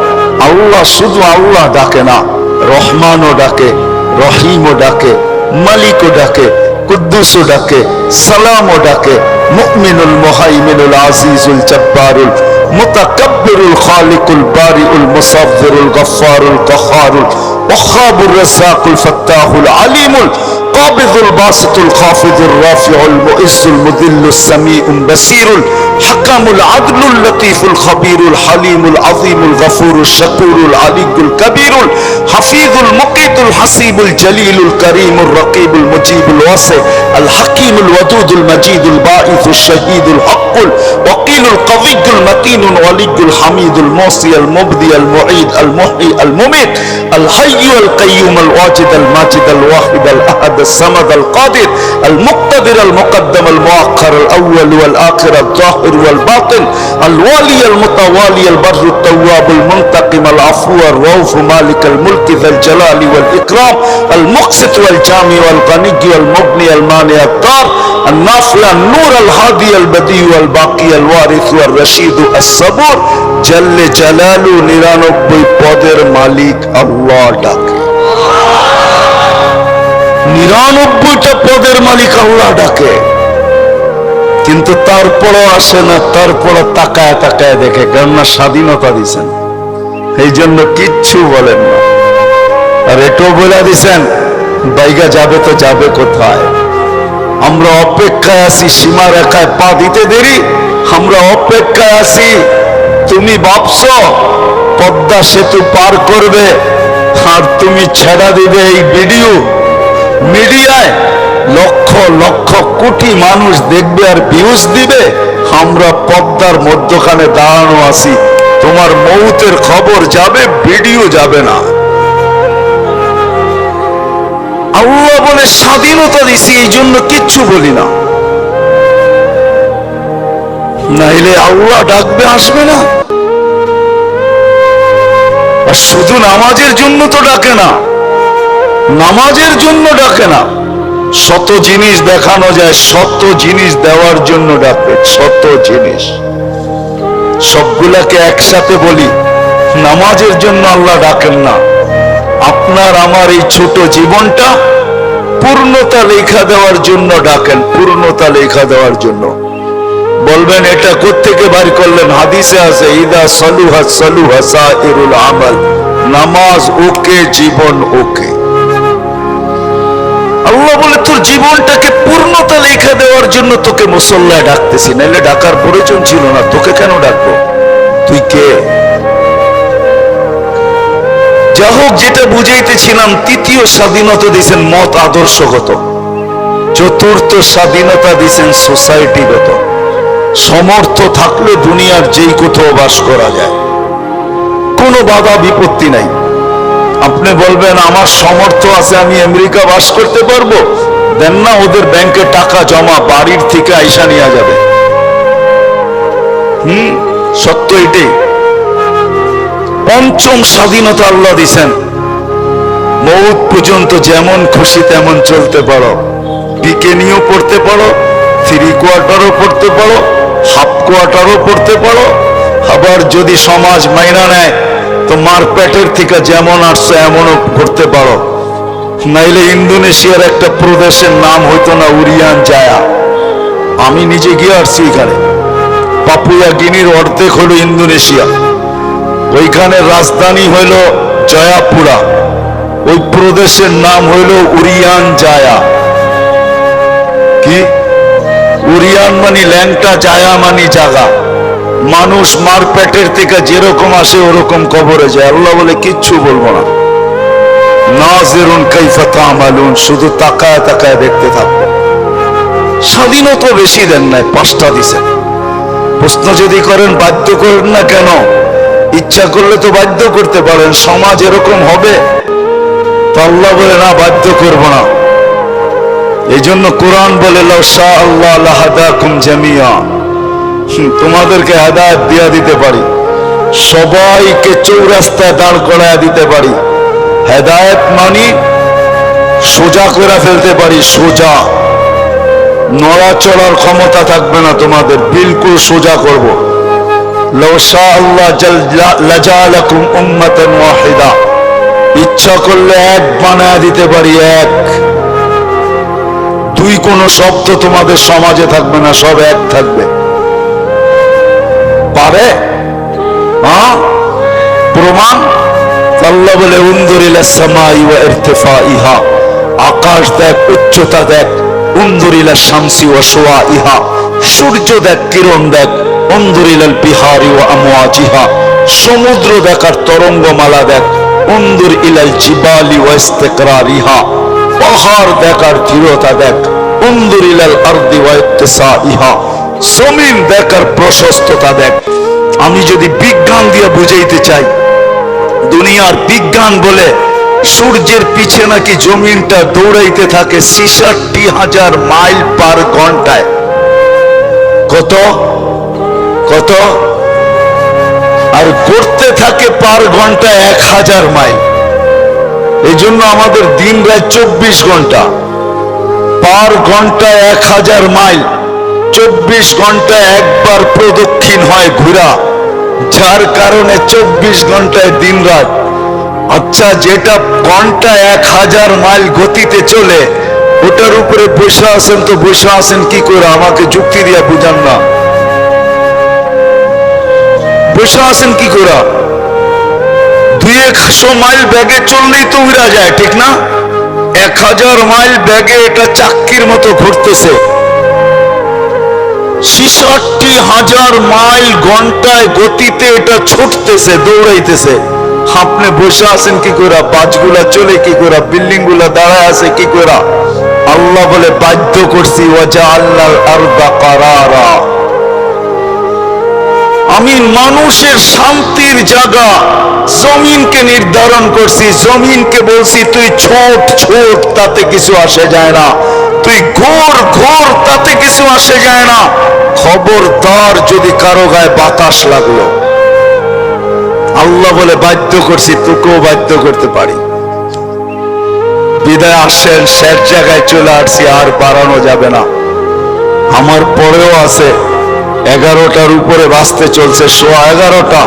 আল্লাহ শুধু আল্লাহ ডাকে না, রহমানও ডাকে, রহিমও ডাকে, মালিকও ডাকে, কুদ্দুসও ডাকে, সালামও ডাকে, মুমিনুল মুহাইমিনুল আজিজুল জব্বারুল মুতাকাব্বিরুল খালিকুল বারিউল মুসাব্বিরুল গফফারুল কাহ্হারুল ওয়াহ্হাবুর রাজ্জাকুল ফাত্তাহুল আলিমুল কাবিদুল বাসিতুল খাফিদুর রাফিউল মুইজ্জুল মুদিল্লুস সামিউল বাসীরুল হাকামুল আদলুল লতীফুল খবীরুল হালিমুল আযীমুল গফুরুশ শাকুরুল আলিয়ুল কবীরুল হাফিজুল মুকিতুল হাসিবুল জলিলুল করিমুর রকিবুল মুজিবুল ওয়াসি আল হাকিমুল ওয়াদুদুল মজিদুল বাঈসুশ শহীদুল হকুল ওয়াকিলুল কবিয়ুল মতিনুল ওয়ালিয়ুল হামিদুল মুসি আল মুবদি আল মুঈদ আল মুহয়ি আল মুমিত আল হাইয়্যু আল কাইয়্যুম আল ওয়াজিদ আল মাজিদ আল ওয়াহিদ আল আহাদ আল সামাদ আল কাদির আল মুক্তাদির আল মুকদ্দম আল মুআখ্খার আল আউয়াল ওয়াল আখির আল যাহির ওয়াল বাতিন আল ওয়ালি আল মুতাওয়ালি আল বারর আল তাওয়াব আল মুনতাকিম আল আফু আর রাউফ মালিক আল মুলক যাল জালালি ওয়াল ইকরাম আল মুকসিত ওয়াল জামি ওয়াল গনি ওয়াল মুগনি আল মানি আল দার আল নাফি আল নূর আল হাদি আল বদি ওয়াল বাকি আল ওয়ারিস ওয়াল রশিদ আস সাবুর জাল্লে জালালু 99 পদের মালিক আল্লাহ ডাকে। 99টা পদের মালিক আল্লাহ ডাকে, কিন্তু তারপরও আসে না, তারপরও তাকায় তাকায় দেখে, কেননা স্বাধীনতা দিছেন, এই জন্য কিচ্ছু বলেন না। আর এটাও বলে দিছেন বাইগা যাবে তো যাবে কোথায়? আমরা অপেক্ষায় আছি, সীমা রেখায় পা দিতে দেরি, আমরা অপেক্ষায় আছি। তুমি ভাবছো পদ্মা সেতু পার করবে আর তুমি ছেড়া দিবে এই ভিডিও মিডিয়ায়, লক্ষ লক্ষ কোটি মানুষ দেখবে আর ভিউজ দিবে। আমরা পদ্মার মধ্যখানে দাঁড়ানো আছি, তোমার মৌতের খবর যাবে, ভিডিও যাবে না। আল্লাহ বলে স্বাধীনতা দিছি, এই জন্য কিচ্ছু বলি না, নাইলে আল্লাহ ডাকবে, আসবে না। আর শুধু নামাজের জন্য তো ডাকে না, নামাজের জন্য ডাকে না, শত জিনিস দেখানো যায়, শত জিনিস দেওয়ার জন্য ডাকে, শত জিনিস। সবগুলাকে একসাথে বলি, নামাজের জন্য আল্লাহ ডাকেন না। আপনার আমার এই ছোট জীবনটা পূর্ণতা লেখা দেওয়ার জন্য ডাকেন, পূর্ণতা লেখা দেওয়ার জন্য। বলবেন এটা কোত্থেকে বার করলেন? হাদিসে আছে, ইদা সালুহা সালুহা সাইরুল আমাল, নামাজ ওকে, জীবন ওকে। আল্লাহ বলে তোর জীবনটাকে পূর্ণতা লেখা দেওয়ার জন্য তোকে মুসল্লায় ডাকতেছি, নাহলে ডাকার প্রয়োজন ছিল না। তোকে কেন ডাকবো? তুই কে? যা হোক, যেটা বুঝাইতেছিলাম, তৃতীয় স্বাধীনতা দিয়েছেন মত আদর্শগত, চতুর্থ স্বাধীনতা দিয়েছেন সোসাইটিগত। সমর্থ থাকলে দুনিয়ার যেই কোথাও বাস করা যায়, কোনো বাধা বিপত্তি নাই। আপনি বলবেন আমার সমর্থ আছে, আমি আমেরিকা বাস করতে পারবো, দেন না, ওদের ব্যাংকে টাকা জমা, বাড়ির থেকে আইসা নিয়ে যাবে। সত্য এটাই। পঞ্চম স্বাধীনতা আল্লাহ দিছেন, মৌত পর্যন্ত যেমন খুশি তেমন চলতে পারো, বিকেনিও পড়তে পারো, 3 কোয়ার্টারও পড়তে পারো, হাফ কোয়ার্টারও পড়তে পারো। আবার যদি সমাজ মাইনা নেয় তো মারপেটের থেকে যেমন আসছে এমনও করতে পারো। নাইলে ইন্দোনেশিয়ার একটা প্রদেশের নাম হইতো না উরিয়ান জায়া, আমি নিজে গিয়ে আসছি এখানে। পাপুয়া গিনির অর্ধেক হলো ইন্দোনেশিয়া, ওইখানে রাজধানী হইল জয়াপুরা, ওই প্রদেশের নাম হইল উরিয়ান জায়া। কি উরিয়ান মানে ল্যাংটা, জায়া মানে জাগা। মানুষ মারপেটের থেকে যেরকম আসে ওরকম কবরে যায়। আল্লাহ বলে কিচ্ছু বলবো না, নাজিরুন কাইফা তা'মালুন, শুধু তাকায় তাকায় দেখতে থাকবো। স্বাধীনতা বেশি দেন নাই, 5টা দিছেন। প্রশ্ন যদি করেন বাধ্য করেন না কেন, ইচ্ছা করলে তো বাধ্য করতে পারেন, সমাজ এরকম হবে। তো আল্লাহ বলে না, বাধ্য করব না। এই জন্য কোরআন বলে লাউ শা আল্লাহ লাহাদাকুম জামিয়া, তোমাদেরকে হেদায়েত দিয়া দিতে পারি, সবাইকে চৌরাস্তায় দাঁড় করায় দিতে পারি। হেদায়েত মানি সোজা করে ফেলতে পারি, সোজা, নড়াচড়ার ক্ষমতা থাকবে না তোমাদের, বিলকুল সোজা করব। লাউ শা আল্লাহ লাজালাকুম উম্মাতান ওয়াহিদা, ইচ্ছা করলে এক বানায় দিতে পারি, এক, দুই কোনো শব্দ তোমাদের সমাজে থাকবে না, সব এক থাকবে। পারে? হ্যাঁ, প্রমাণ? আল্লাহ বলে উনজুর ইলাস সামাই ওয়া ইরতিফাইহা, আকাশ দেখ, উচ্চতা দেখ। উনজুর ইলাশ শামসি ওয়া শুআইহা, সূর্য দেখ, কিরণ দেখ। উনজুর ইলাল বিহারি ওয়া আমওয়াজিহা, সমুদ্র দেখ আর তরঙ্গমালা দেখ। উনজুর ইলাল জিবালি ওয়া ইস্তিকরারিহা, পাহাড় দেখ আর দৃঢ়তা দেখ। উনজুর ইলাল আরদি ওয়া ইত্তিসাইহা, জমিন দেখ আর প্রশস্ততা দেখ। আমি যদি বিজ্ঞান দিয়ে বুঝাইতে চাই, দুনিয়ার বিজ্ঞান বলে সূর্যের পিছে নাকি জমিনটা দৌড়াইতে থাকে ৬৬,০০০ মাইল পার ঘন্টায়। কত কত? আর করতে থাকে পার ঘন্টায় ১,০০০ মাইল। এই জন্য আমাদের দিন রাত ২৪ ঘন্টা, পার ঘন্টায় ১,০০০ মাইল। ২৪ ঘন্টায় একবার প্রদক্ষিণ হয় ঘোরা, যার কারণে ২৪ ঘন্টায় দিন রাত। আচ্ছা, যেটা ঘন্টায় ১,০০০ মাইল গতিতে চলে, ওটার উপরে বসে আছেন, তো বসে আছেন কি করে? আমাকে যুক্তি দিয়া বুঝান না, বসে আছেন কি করে? ২০০ মাইল ব্যাগে চললেই তো উড়া যায়, ঠিক না? ১,০০০ মাইল ব্যাগে এটা চাক্কির মতো ঘুরতেছে। ৬৬,০০০ মাইল ঘন্টায় গতিতে এটা ছুটতেছে, দৌড়াইতেছে। আপনি বসে আছেন কি করে? বাসগুলা চলে কি করে? বিল্ডিং গুলা দাঁড়ায় আছে কি করে? আল্লাহ বলে বাধ্য করছি, ওয়াজআলনাল আরদা কারারা, আমি মানুষের শান্তির জায়গা জমিনকে নির্ধারণ করছি। জমিনকে বলছি তুই ছোট ছোট, তাতে কিছু আসে যায় না। তুই ঘোর ঘোর, তাতে কিছু আসে যায় না। খবরদার যদি কারো গায়ে বাতাস লাগলো, আল্লাহ বলে বাধ্য করছি, তোকেও বাধ্য করতে পারি। বিদায় আসেন, শেষ জায়গায় চলে আসছি, আর বাড়ানো যাবে না। আমার পরেও আছে 11টার উপরে বাজতে চলছে, 11:15।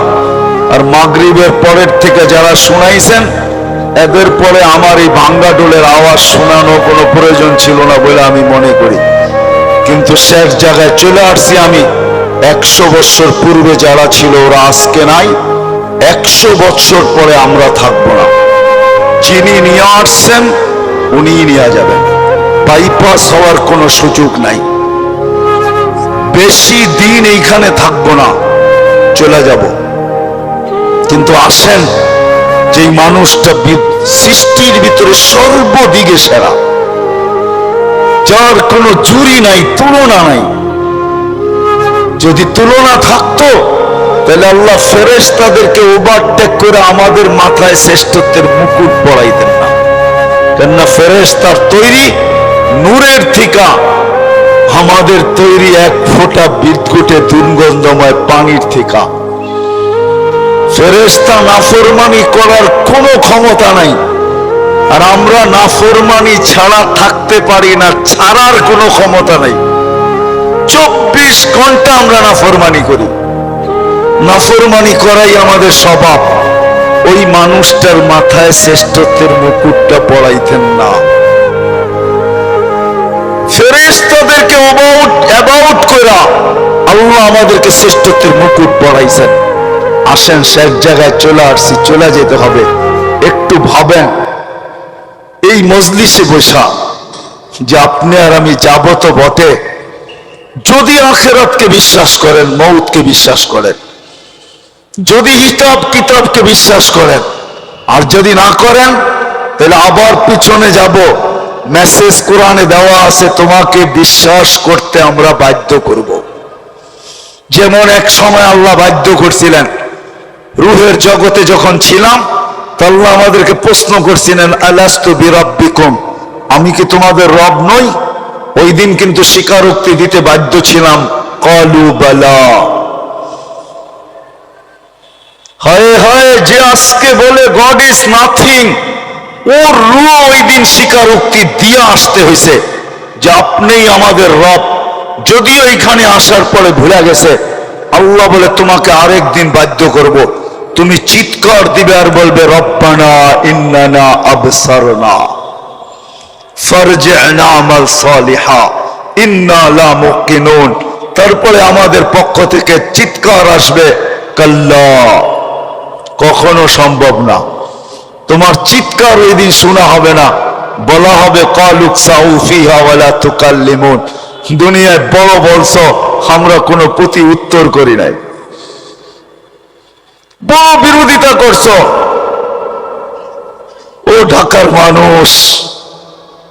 আর মাগরিবের পরের থেকে যারা শুনাইছেন, এদের পরে আমার এই ভাঙ্গা ডোলের আওয়াজ শোনানো কোনো প্রয়োজন ছিল না বলে আমি মনে করি। কিন্তু শেষ জায়গায় চলে আসছি আমি। 100 বছর পূর্বে যারা ছিল ওরা আজকে নাই, 100 বছর পরে আমরা থাকবো না। যিনি নিয়ে আসছেন উনিই নিয়ে যাবেন, বাইপাস হওয়ার কোনো সুযোগ নাই। বেশি দিন এইখানে থাকবো না, চলে যাব। কিন্তু আসেন, যে মানুষটা সৃষ্টির ভিতরে সর্বদিকে সেরা, যার কোনো জুরি নাই, তুলনা নাই। যদি তুলনা থাকতো তাহলে আল্লাহ ফেরেশতাদেরকে ওভারটেক করে আমাদের মাথায় শ্রেষ্ঠত্বের মুকুট পরাইতেন না। কেননা ফেরেশতার তৈরি নূরের থিকা, আমাদের তৈরি এক ফোঁটা বিদ্যুটে দুর্গন্ধময় পানির থিকা। ফেরেশতা নাফরমানি করার কোনো ক্ষমতা নাই, আর আমরা নাফরমানি ছাড়া থাকতে পারি না, ছাড়ার কোনো ক্ষমতা নাই। 24 ঘন্টা আমরা নাফরমানি করি, নাফরমানি করাই আমাদের স্বভাব। ওই মানুষটার মাথায় শ্রেষ্ঠত্বের মুকুটটা পড়াইতেন না। ফেরেশতাদেরকে অ্যাবাউট কইরা আল্লাহ আমাদেরকে শ্রেষ্ঠত্বের মুকুট পড়াইছেন। আসেন, শেষ জায়গায় চলে আসছি, চলে যেতে হবে। একটু ভাবেন, এই মজলিসে বসা যে আপনি আর আমি যাব তো বটে, যদি আখিরাতকে বিশ্বাস করেন, মউতকে বিশ্বাস করেন, যদি হিসাব কিতাবকে বিশ্বাস করেন, আর যদি না করেন তাহলে আবার পিছনে যাব। মেসেজ কোরআনে দেওয়া আছে, তোমাকে বিশ্বাস করতে আমরা বাধ্য করব। যেমন এক সময় আল্লাহ বাধ্য করছিলেন, রূহের জগতে যখন ছিলাম, তো আল্লাহ আমাদেরকে প্রশ্ন করছিলেন, আলাস্তু বিরাব্বিকুম, আমি কি তোমাদের রব নই? ওই দিন কিন্তু স্বীকারোক্তি দিতে বাধ্য ছিলাম, ক্বালু বালা। হায় হায়, যে আজকে বলে গড ইজ নাথিং, ওর রূহ ওই দিন স্বীকারোক্তি দিয়ে আসতে হয়েছে যে আপনিই আমাদের রব। যদিও এখানে আসার পরে ভুলে গেছে, আল্লাহ বলে তোমাকে আরেকদিন বাধ্য করব, তুমি চিৎকার দিবে আর বলবে রব্বানা ইন্নানা আবসারনা ফারজি'না আমাল সালিহা ইন্না লা মুকিনুন। তারপরে আমাদের পক্ষ থেকে চিৎকার আসবে, কাল্লা, কখনো সম্ভব না, তোমার চিৎকার ওই দিন শোনা হবে না। বলা হবে ক্বালু সাউ ফিহা ওয়ালা তুকাল্লিমুন, দুনিয়ায় বড় বলছো, আমরা কোনো প্রতি উত্তর করি নাই, বড় বিরোধিতা করছো। ও ঢাকার মানুষ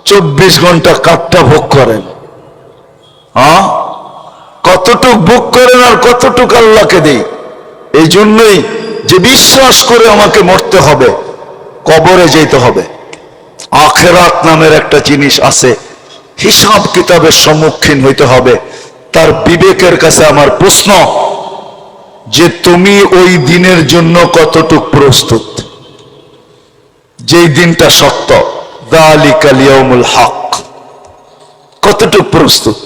24 ঘন্টা কাঠটা ভোগ করেন, হ্যাঁ, কতটুক ভোগ করেন আর কতটুক আল্লাহকে দেই। এই জন্যই যে বিশ্বাস করে আমাকে মরতে হবে, কবরে যেতে হবে, আখিরাত নামের একটা জিনিস আছে, হিসাব কিতাবের সম্মুখীন হইতে হবে। তার বিবেকের কাছে আমার প্রশ্ন যে তুমি ওই দিনের জন্য কতটুক প্রস্তুত, যেই দিনটা সত্য, যালিকাল ইয়াউমুল হক, কতটুক প্রস্তুত?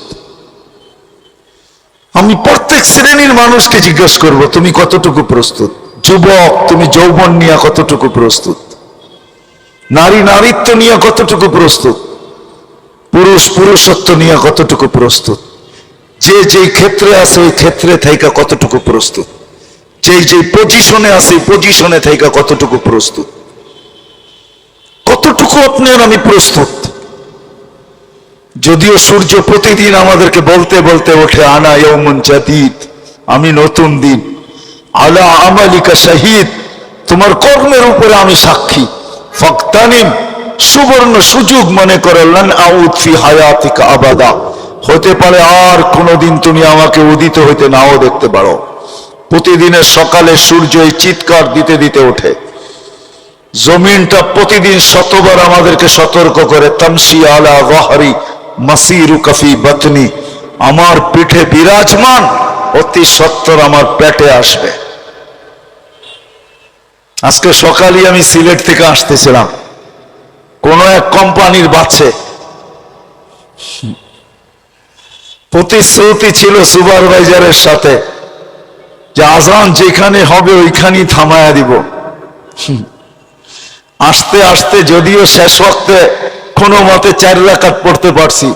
আমি প্রত্যেক শ্রেণীর মানুষকে জিজ্ঞেস করব, তুমি কতটুকু প্রস্তুত? যুবক, তুমি যৌবন নিয়ে কতটুকু প্রস্তুত? নারী নারীত্ব নিয়ে কতটুকু প্রস্তুত? পুরুষ পুরুষত্ব নিয়ে কতটুকু প্রস্তুত? যে যেই ক্ষেত্রে আছে ওই ক্ষেত্রে থেকে কতটুকু প্রস্তুত? যেই যেই পজিশনে আছে পজিশনে থেকে কতটুকু প্রস্তুত? কতটুকু আপনার আমি প্রস্তুত? যদিও সূর্য প্রতিদিন আমাদেরকে বলতে বলতে ওঠে, আনা ইয়াউমুন জাদীদ, আমি নতুন দিন, আলা আমালিকা শাহীদ, তোমার কর্মের উপরে আমি সাক্ষী, ফাগতানিম, সুবর্ণ সুযোগ মনে করে, লান আউদ ফি হায়াতিকা আবাদা, হতে পারে আর কোনোদিন তুমি আমাকে উদিত হইতে নাও দেখতে পারো। প্রতিদিনের সকালে সূর্য এই চিৎকার দিতে দিতে ওঠে, জমিনটা প্রতিদিন শতবার আমাদেরকে সতর্ক করে, তামশি আলা যাহরি মাসিরুকা ফি বাতনি, আমার পিঠে বিরাজমান, অতি সত্বর আমার পেটে আসবে। আজকে সকালে আমি সিলেট থেকে আসতেছিলাম, কোন এক কোম্পানির বাসে প্রতিশ্রুতি ছিল সুপারভাইজারের সাথে যে আজান যেখানে হবে ওইখানেই থামায়া দিব। আস্তে আস্তে যদিও শেষ ওয়াক্তে কোনো মতে 4 রাকাত পড়তে পারছি,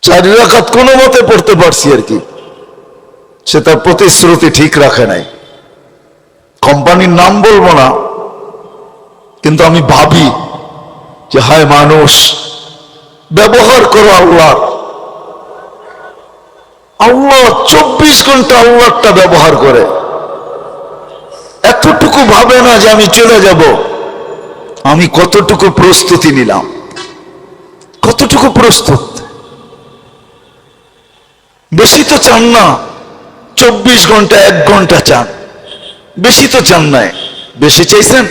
4 রাকাত কোনো মতে পড়তে পারছি আর কি, সে তার প্রতিশ্রুতি ঠিক রাখে নাই। কোম্পানির নাম বলবো না, কিন্তু আমি ভাবি যে হায় মানুষ, ব্যবহার করো আল্লাহ। আল্লাহ 24 ঘন্টা আল্লাহটা ব্যবহার করে, এতটুকু ভাবে না যে আমি চলে যাব। আমি কতটুকু প্রস্তুতি নিলাম, কতটুকু প্রস্তুত? বেশি তো চান না, 24 ঘন্টা 1 ঘন্টা চান, বেশি তো চান নাই। বেশি চাইছেন?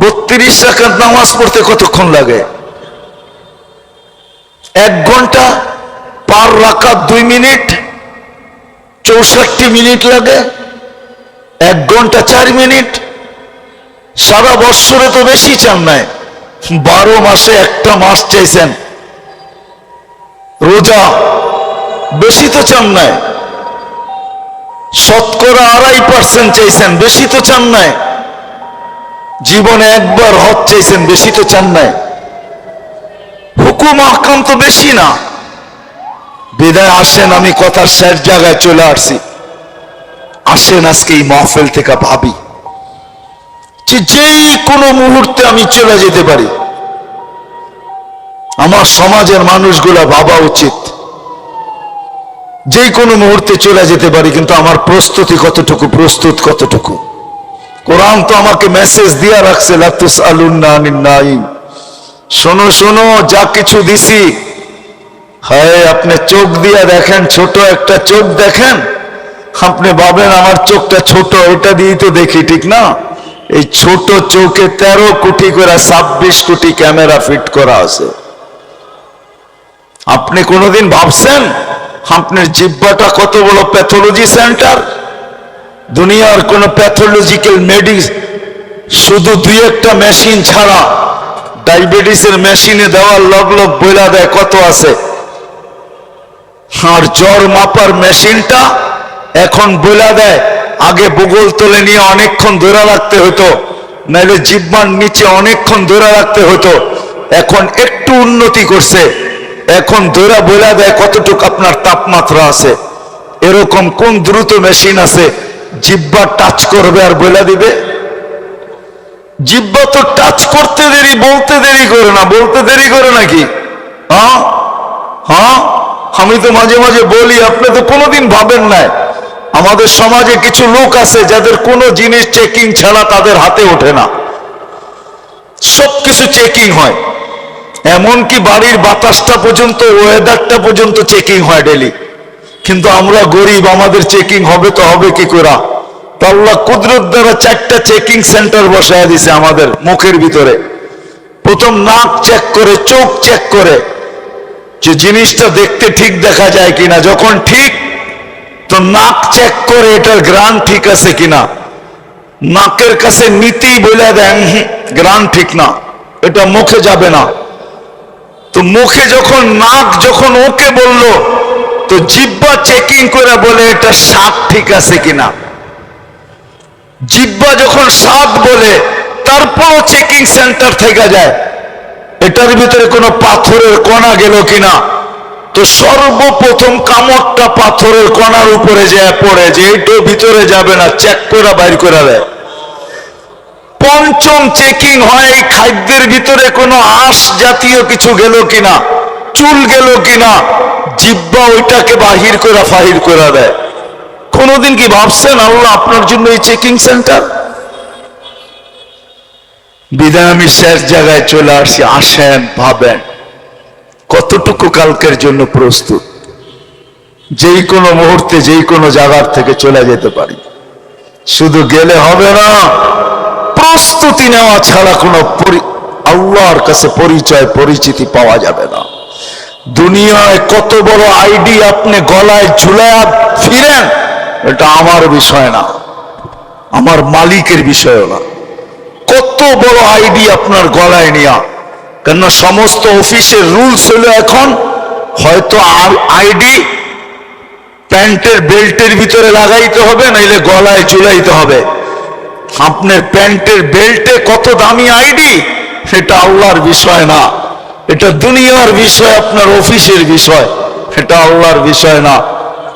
32 রাকাত নামাজ পড়তে কতক্ষণ লাগে? 1 ঘন্টা পার রাকাত 2 মিনিট, 64 মিনিট লাগে, 1 ঘন্টা 4 মিনিট। সারা বৎসরে তো বেশি চান নাই, 12 মাসে একটা মাস চাইছেন। রোজা বেশি তো চান নাই, শতকরা 2.5% চাইছেন, বেশি তো চান নাই। জীবনে একবার হজ চাইছেন, বেশি তো চান নাই। হুকুম আহকাম তো বেশি না। বিদায় আসেন, আমি কথার শেষ জায়গায় চলে আসছি। আসেন আজকে এই মাহফিল থেকে ভাবি যে যেই কোনো মুহূর্তে আমি চলে যেতে পারি। আমার সমাজের মানুষগুলা ভাবা উচিত যে কোনো মুহূর্তে চলে যেতে পারি, কিন্তু আমার প্রস্তুতি কতটুকু, প্রস্তুত কতটুকু? কোরআন তো আমাকে মেসেজ দিয়া রাখছে, লা তুসআলুন্না আনিন নাঈম, শোনো শোনো যা কিছু দিছি। হায়, আপনি চোখ দিয়া দেখেন, ছোট একটা চোখ দেখেন, আপনি ভাবেন আমার চোখটা ছোট, এটা দিয়েই তো দেখি, ঠিক না? এই ছোট চৌকে 13 কোটি করে 26 কোটি ক্যামেরা ফিট করা আছে। আপনি কোনোদিন ভাবছেন আপনার জিহ্বাটা কত বড় প্যাথোলজি সেন্টার? দুনিয়ার কোন প্যাথোলজিক্যাল মেডিসিন শুধু 2-1টা মেশিন ছাড়া, ডায়াবেটিসের মেশিনে দেওয়ার লগ লগ বইলা দেয় কত আছে। আর জ্বর মাপার মেশিনটা এখন বইলা দেয়, আগে বুগল তলে নিয়ে অনেকক্ষণ ধরে রাখতে হতো, নাইলে জিহ্বার নিচে অনেকক্ষণ ধরে রাখতে হতো। এখন একটু উন্নতি করছে, এখন ধরে বইলা দেয় কতটুকু আপনার তাপমাত্রা আছে। এরকম কোন দ্রুত মেশিন আছে জিহ্বা টাচ করবে আর বইলা দিবে? জিহ্বা তো টাচ করতে দেরি, বলতে দেরি করে না। বলতে দেরি করে নাকি? হ্যাঁ হ্যাঁ, আমি তো মাঝে মাঝে বলি, আপনি তো কোনোদিন ভাবেন নাই আমাদের সমাজে কিছু লোক আছে যাদের কোনো জিনিস চেকিং ছাড়া তাদের হাতে ওঠে না। সবকিছু চেকিং হয়, এমনকি বাড়ির বাতাসটা পর্যন্ত, ওয়েদারটা পর্যন্ত চেকিং হয় ডেলি। কিন্তু আমরা গরিব, আমাদের চেকিং হবে তো হবে কি করে? তো আল্লাহ কুদরত দ্বারা 4টা চেকিং সেন্টার বসায় দিছে আমাদের মুখের ভিতরে। প্রথম নাক চেক করে, চোখ চেক করে যে জিনিসটা দেখতে ঠিক দেখা যায় কিনা। যখন ঠিক, তো নাক চেক করে এটার গ্রান ঠিক আছে কিনা। নাকের কাছে নিতেই বলে দেন গ্রান ঠিক না, এটা মুখে যাবে না। তো মুখে যখন নাক যখন ওকে বলল, তো জিহ্বা চেকিং করে বলে এটা স্বাদ ঠিক আছে কিনা। জিহ্বা যখন স্বাদ বলে, তারপরও চেকিং সেন্টার থেকে যায় এটার ভিতরে কোনো পাথরের কণা গেল কিনা। তো সর্বপ্রথম কামড়টা পাথরের কণার উপরে যায় পড়ে, যে এটা ভিতরে যাবে না, চেক করে বাইর করে দেয়। পঞ্চম চেকিং হয় এই খাদ্যের ভিতরে কোনো আঁশ জাতীয় কিছু গেল কিনা, চুল গেল কিনা। জিহ্বা ওইটাকে বাহির করে ফাহির করে দেয়। কোনোদিন কি ভাবছেন আল্লাহ আপনার জন্য এই চেকিং সেন্টার? বিদায় আমি শেষ জায়গায় চলে আসছি। আসেন, ভাবেন কতটুকু কালকের জন্য প্রস্তুত। যেই কোনো মুহূর্তে যেই কোনো জায়গার থেকে চলে যেতে পারি। শুধু গেলে হবে না, প্রস্তুতি নেওয়া ছাড়া কোনো আল্লাহর কাছে পরিচয় পরিচিতি পাওয়া যাবে না। দুনিয়ায় কত বড় আইডি আপনি গলায় ঝুলায় ফিরেন, এটা আমার বিষয় না, আমার মালিকের বিষয় না। কত বড় আইডি আপনার গলায় নিয়া, কেননা সমস্ত অফিসের রুলস হলো এখন হয়তো আইডি প্যান্টের বেল্টের ভিতরে লাগাইতে হবে, নাইলে গলায় ঝুলাইতে হবে। আপনার প্যান্টের বেল্টে কত দামি আইডি, সেটা আল্লাহর বিষয় না, এটা দুনিয়ার বিষয়, আপনার অফিসের বিষয়, এটা আল্লাহর বিষয় না।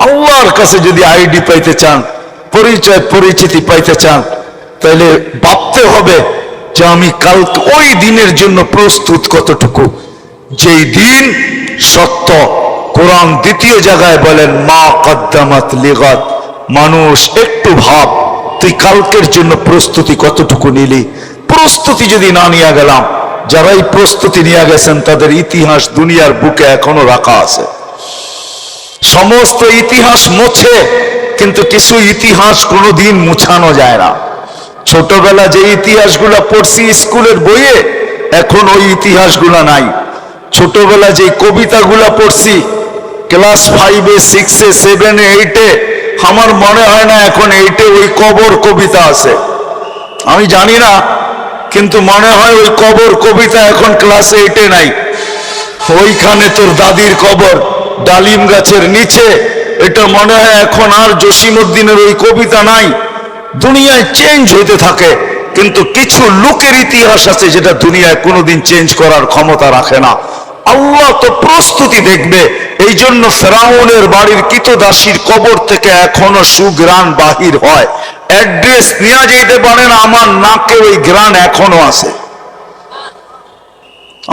আল্লাহর কাছে যদি আইডি পাইতে চান, পরিচয় পরিচিতি পাইতে চান, তাহলে ভাবতে হবে যে আমি কাল ওই দিনের জন্য প্রস্তুত কতটুকু। যেই দিন সত্য, কোরআন দ্বিতীয় জায়গায় বলেন মা কদ্দামাত লিগাত। মানুষ একটু ভাব, তুই কালকের জন্য প্রস্তুতি কতটুকু নিলি। প্রস্তুতি যদি না নিয়ে গেলাম, যারাই প্রস্তুতি নিয়ে গেছেন তাদের ইতিহাস দুনিয়ার বুকে এখনো রাখা আছে। সমস্ত ইতিহাস মোছে, কিন্তু কিছু ইতিহাস কোনোদিন মুছানো যায় না। ছোটবেলা যে ইতিহাসগুলা পড়ছি স্কুলের বইয়ে, এখন ওই ইতিহাসগুলা নাই। ছোটবেলা যে কবিতাগুলা পড়ছি ক্লাস 5-এ 6-এ 7-এ 8-এ, আমার মনে হয় না এখন 8-এ ওই কবর কবিতা আছে। আমি জানি না, কিন্তু মনে হয় ওই কবর কবিতা এখন ক্লাস 8-এ নাই। ওইখানে তোর দাদির কবর ডালিম গাছের নিচে, এটা মনে হয় এখন আর জসিমউদ্দিনের ওই কবিতা নাই। দুনিয়ায় চেঞ্জ হইতে থাকে, কিন্তু কিছু লোকের ইতিহাস আছে যেটা দুনিয়ায় কোনোদিন চেঞ্জ করার ক্ষমতা রাখে না। আল্লাহ তো প্রস্তুতি দেখবে। এই জন্য ফেরাউনের বাড়ির কৃতদাসীর কবর থেকে এখনো সুগ্রাণ বাহির হয়। অ্যাড্রেস নিয়ে যেতে পারেন, আমার নাকে ওই গ্রাণ এখনো আছে।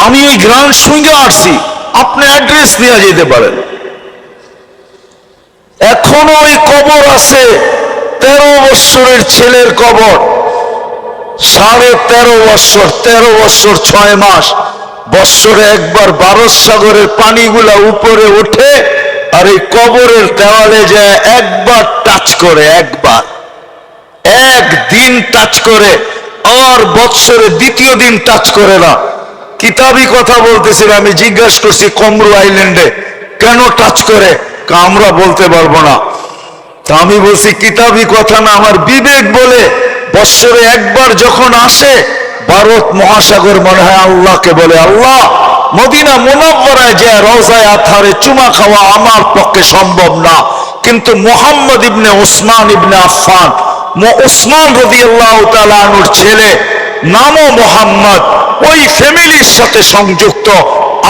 আমি ওই গ্রাণ সঙ্গে আসছি, আপনি অ্যাড্রেস নিয়ে যেতে পারেন। এখনো ওই কবর আছে। 13 বৎসরের ছেলের কবর, 13.5 বৎসর, 13 বৎসর 6 মাস, বৎসরে একবার 12 সাগরের পানিগুলা উপরে ওঠে, আর এই কবরের দেওয়ালে যায় একবার টাচ করে, একবার, একদিন টাচ করে, আর বৎসরে দ্বিতীয় দিন টাচ করে না। কিতাবি কথা বলতেছিল, আমি জিজ্ঞাসা করছি কমরু আইল্যান্ডে কেন টাচ করে, আমরা বলতে পারবো না। তা আমি বলছি কিতাবি কথা না, আমার বিবেক বলে বৎসরে একবার যখন আসে ভারত মহাসাগর মনে হয় আল্লাহকে বলে, আল্লাহ মদিনা মুনাওয়ারায় যে রওজায়ে আতহারে চুমা খাওয়া আমার পক্ষে সম্ভব না, কিন্তু মুহাম্মদ ইবনে ওসমান ইবনে আফফান, ওসমান রাদিয়াল্লাহু তাআলা আনহুর ছেলে, নামও মোহাম্মদ, ওই ফ্যামিলির সাথে সংযুক্ত,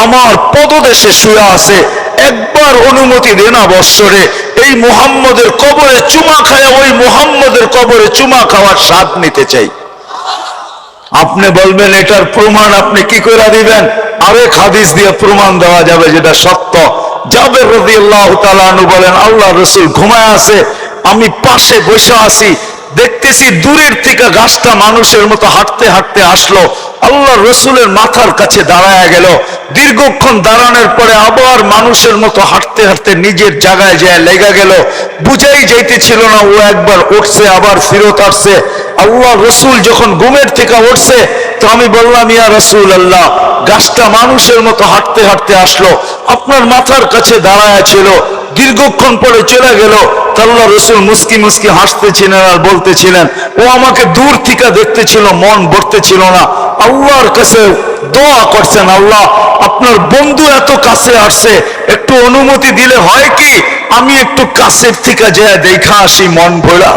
আমার পদদেশে শুয়ে আছে, একবার অনুমতি দে না বৎসরে এই মুহাম্মদের কবরে চুমা খায়, ওই মুহাম্মদের কবরে চুমা খাওয়ার স্বাদ নিতে চাই। আপনি বলবেন এটার প্রমাণ আপনি কি করে দিবেন? আরেক হাদিস দিয়ে প্রমাণ দেওয়া যাবে যেটা সত্য। জাবের রাদিয়াল্লাহু তাআলা আনহু বলেন, আল্লাহ রাসূল ঘুমায় আছে, আমি পাশে বসে আছি, দেখতেছি দূরের থেকে গাছটা মানুষের মতো হাঁটতে হাঁটতে আসলো, আল্লাহ রসুলের মাথার কাছে দাঁড়ায় গেল, দীর্ঘক্ষণ দাঁড়ানোর পরে আবার মানুষের মতো হাঁটতে হাঁটতে নিজের জায়গায় যায় লেগে গেল, বুঝাই যাইতেছিল না ও একবার উঠছে আবার ফিরত আসছে। আল্লাহ রসুল যখন ঘুমের থেকে উঠছে তো আমি বললাম, ইয়া রাসূল আল্লাহ, গাছটা মানুষের মতো হাঁটতে হাঁটতে আসলো, আপনার মাথার কাছে দাঁড়ায় ছিল, দীর্ঘক্ষণ পরে চলে গেল। আল্লাহ রসুল মুস্কি মুস্কি হাসতেছিলেন আর বলতেছিলেন, ও আমাকে দূর থেকে দেখতেছিল, মন ভরতেছিল না। আল্লাহর কাছে দোয়া করছেন, আল্লাহ আপনার বন্ধু এত কাছে আসছে, একটু অনুমতি দিলে হয় কি আমি একটু কাছের থেকে যায় দেখা আসি মন ভরা।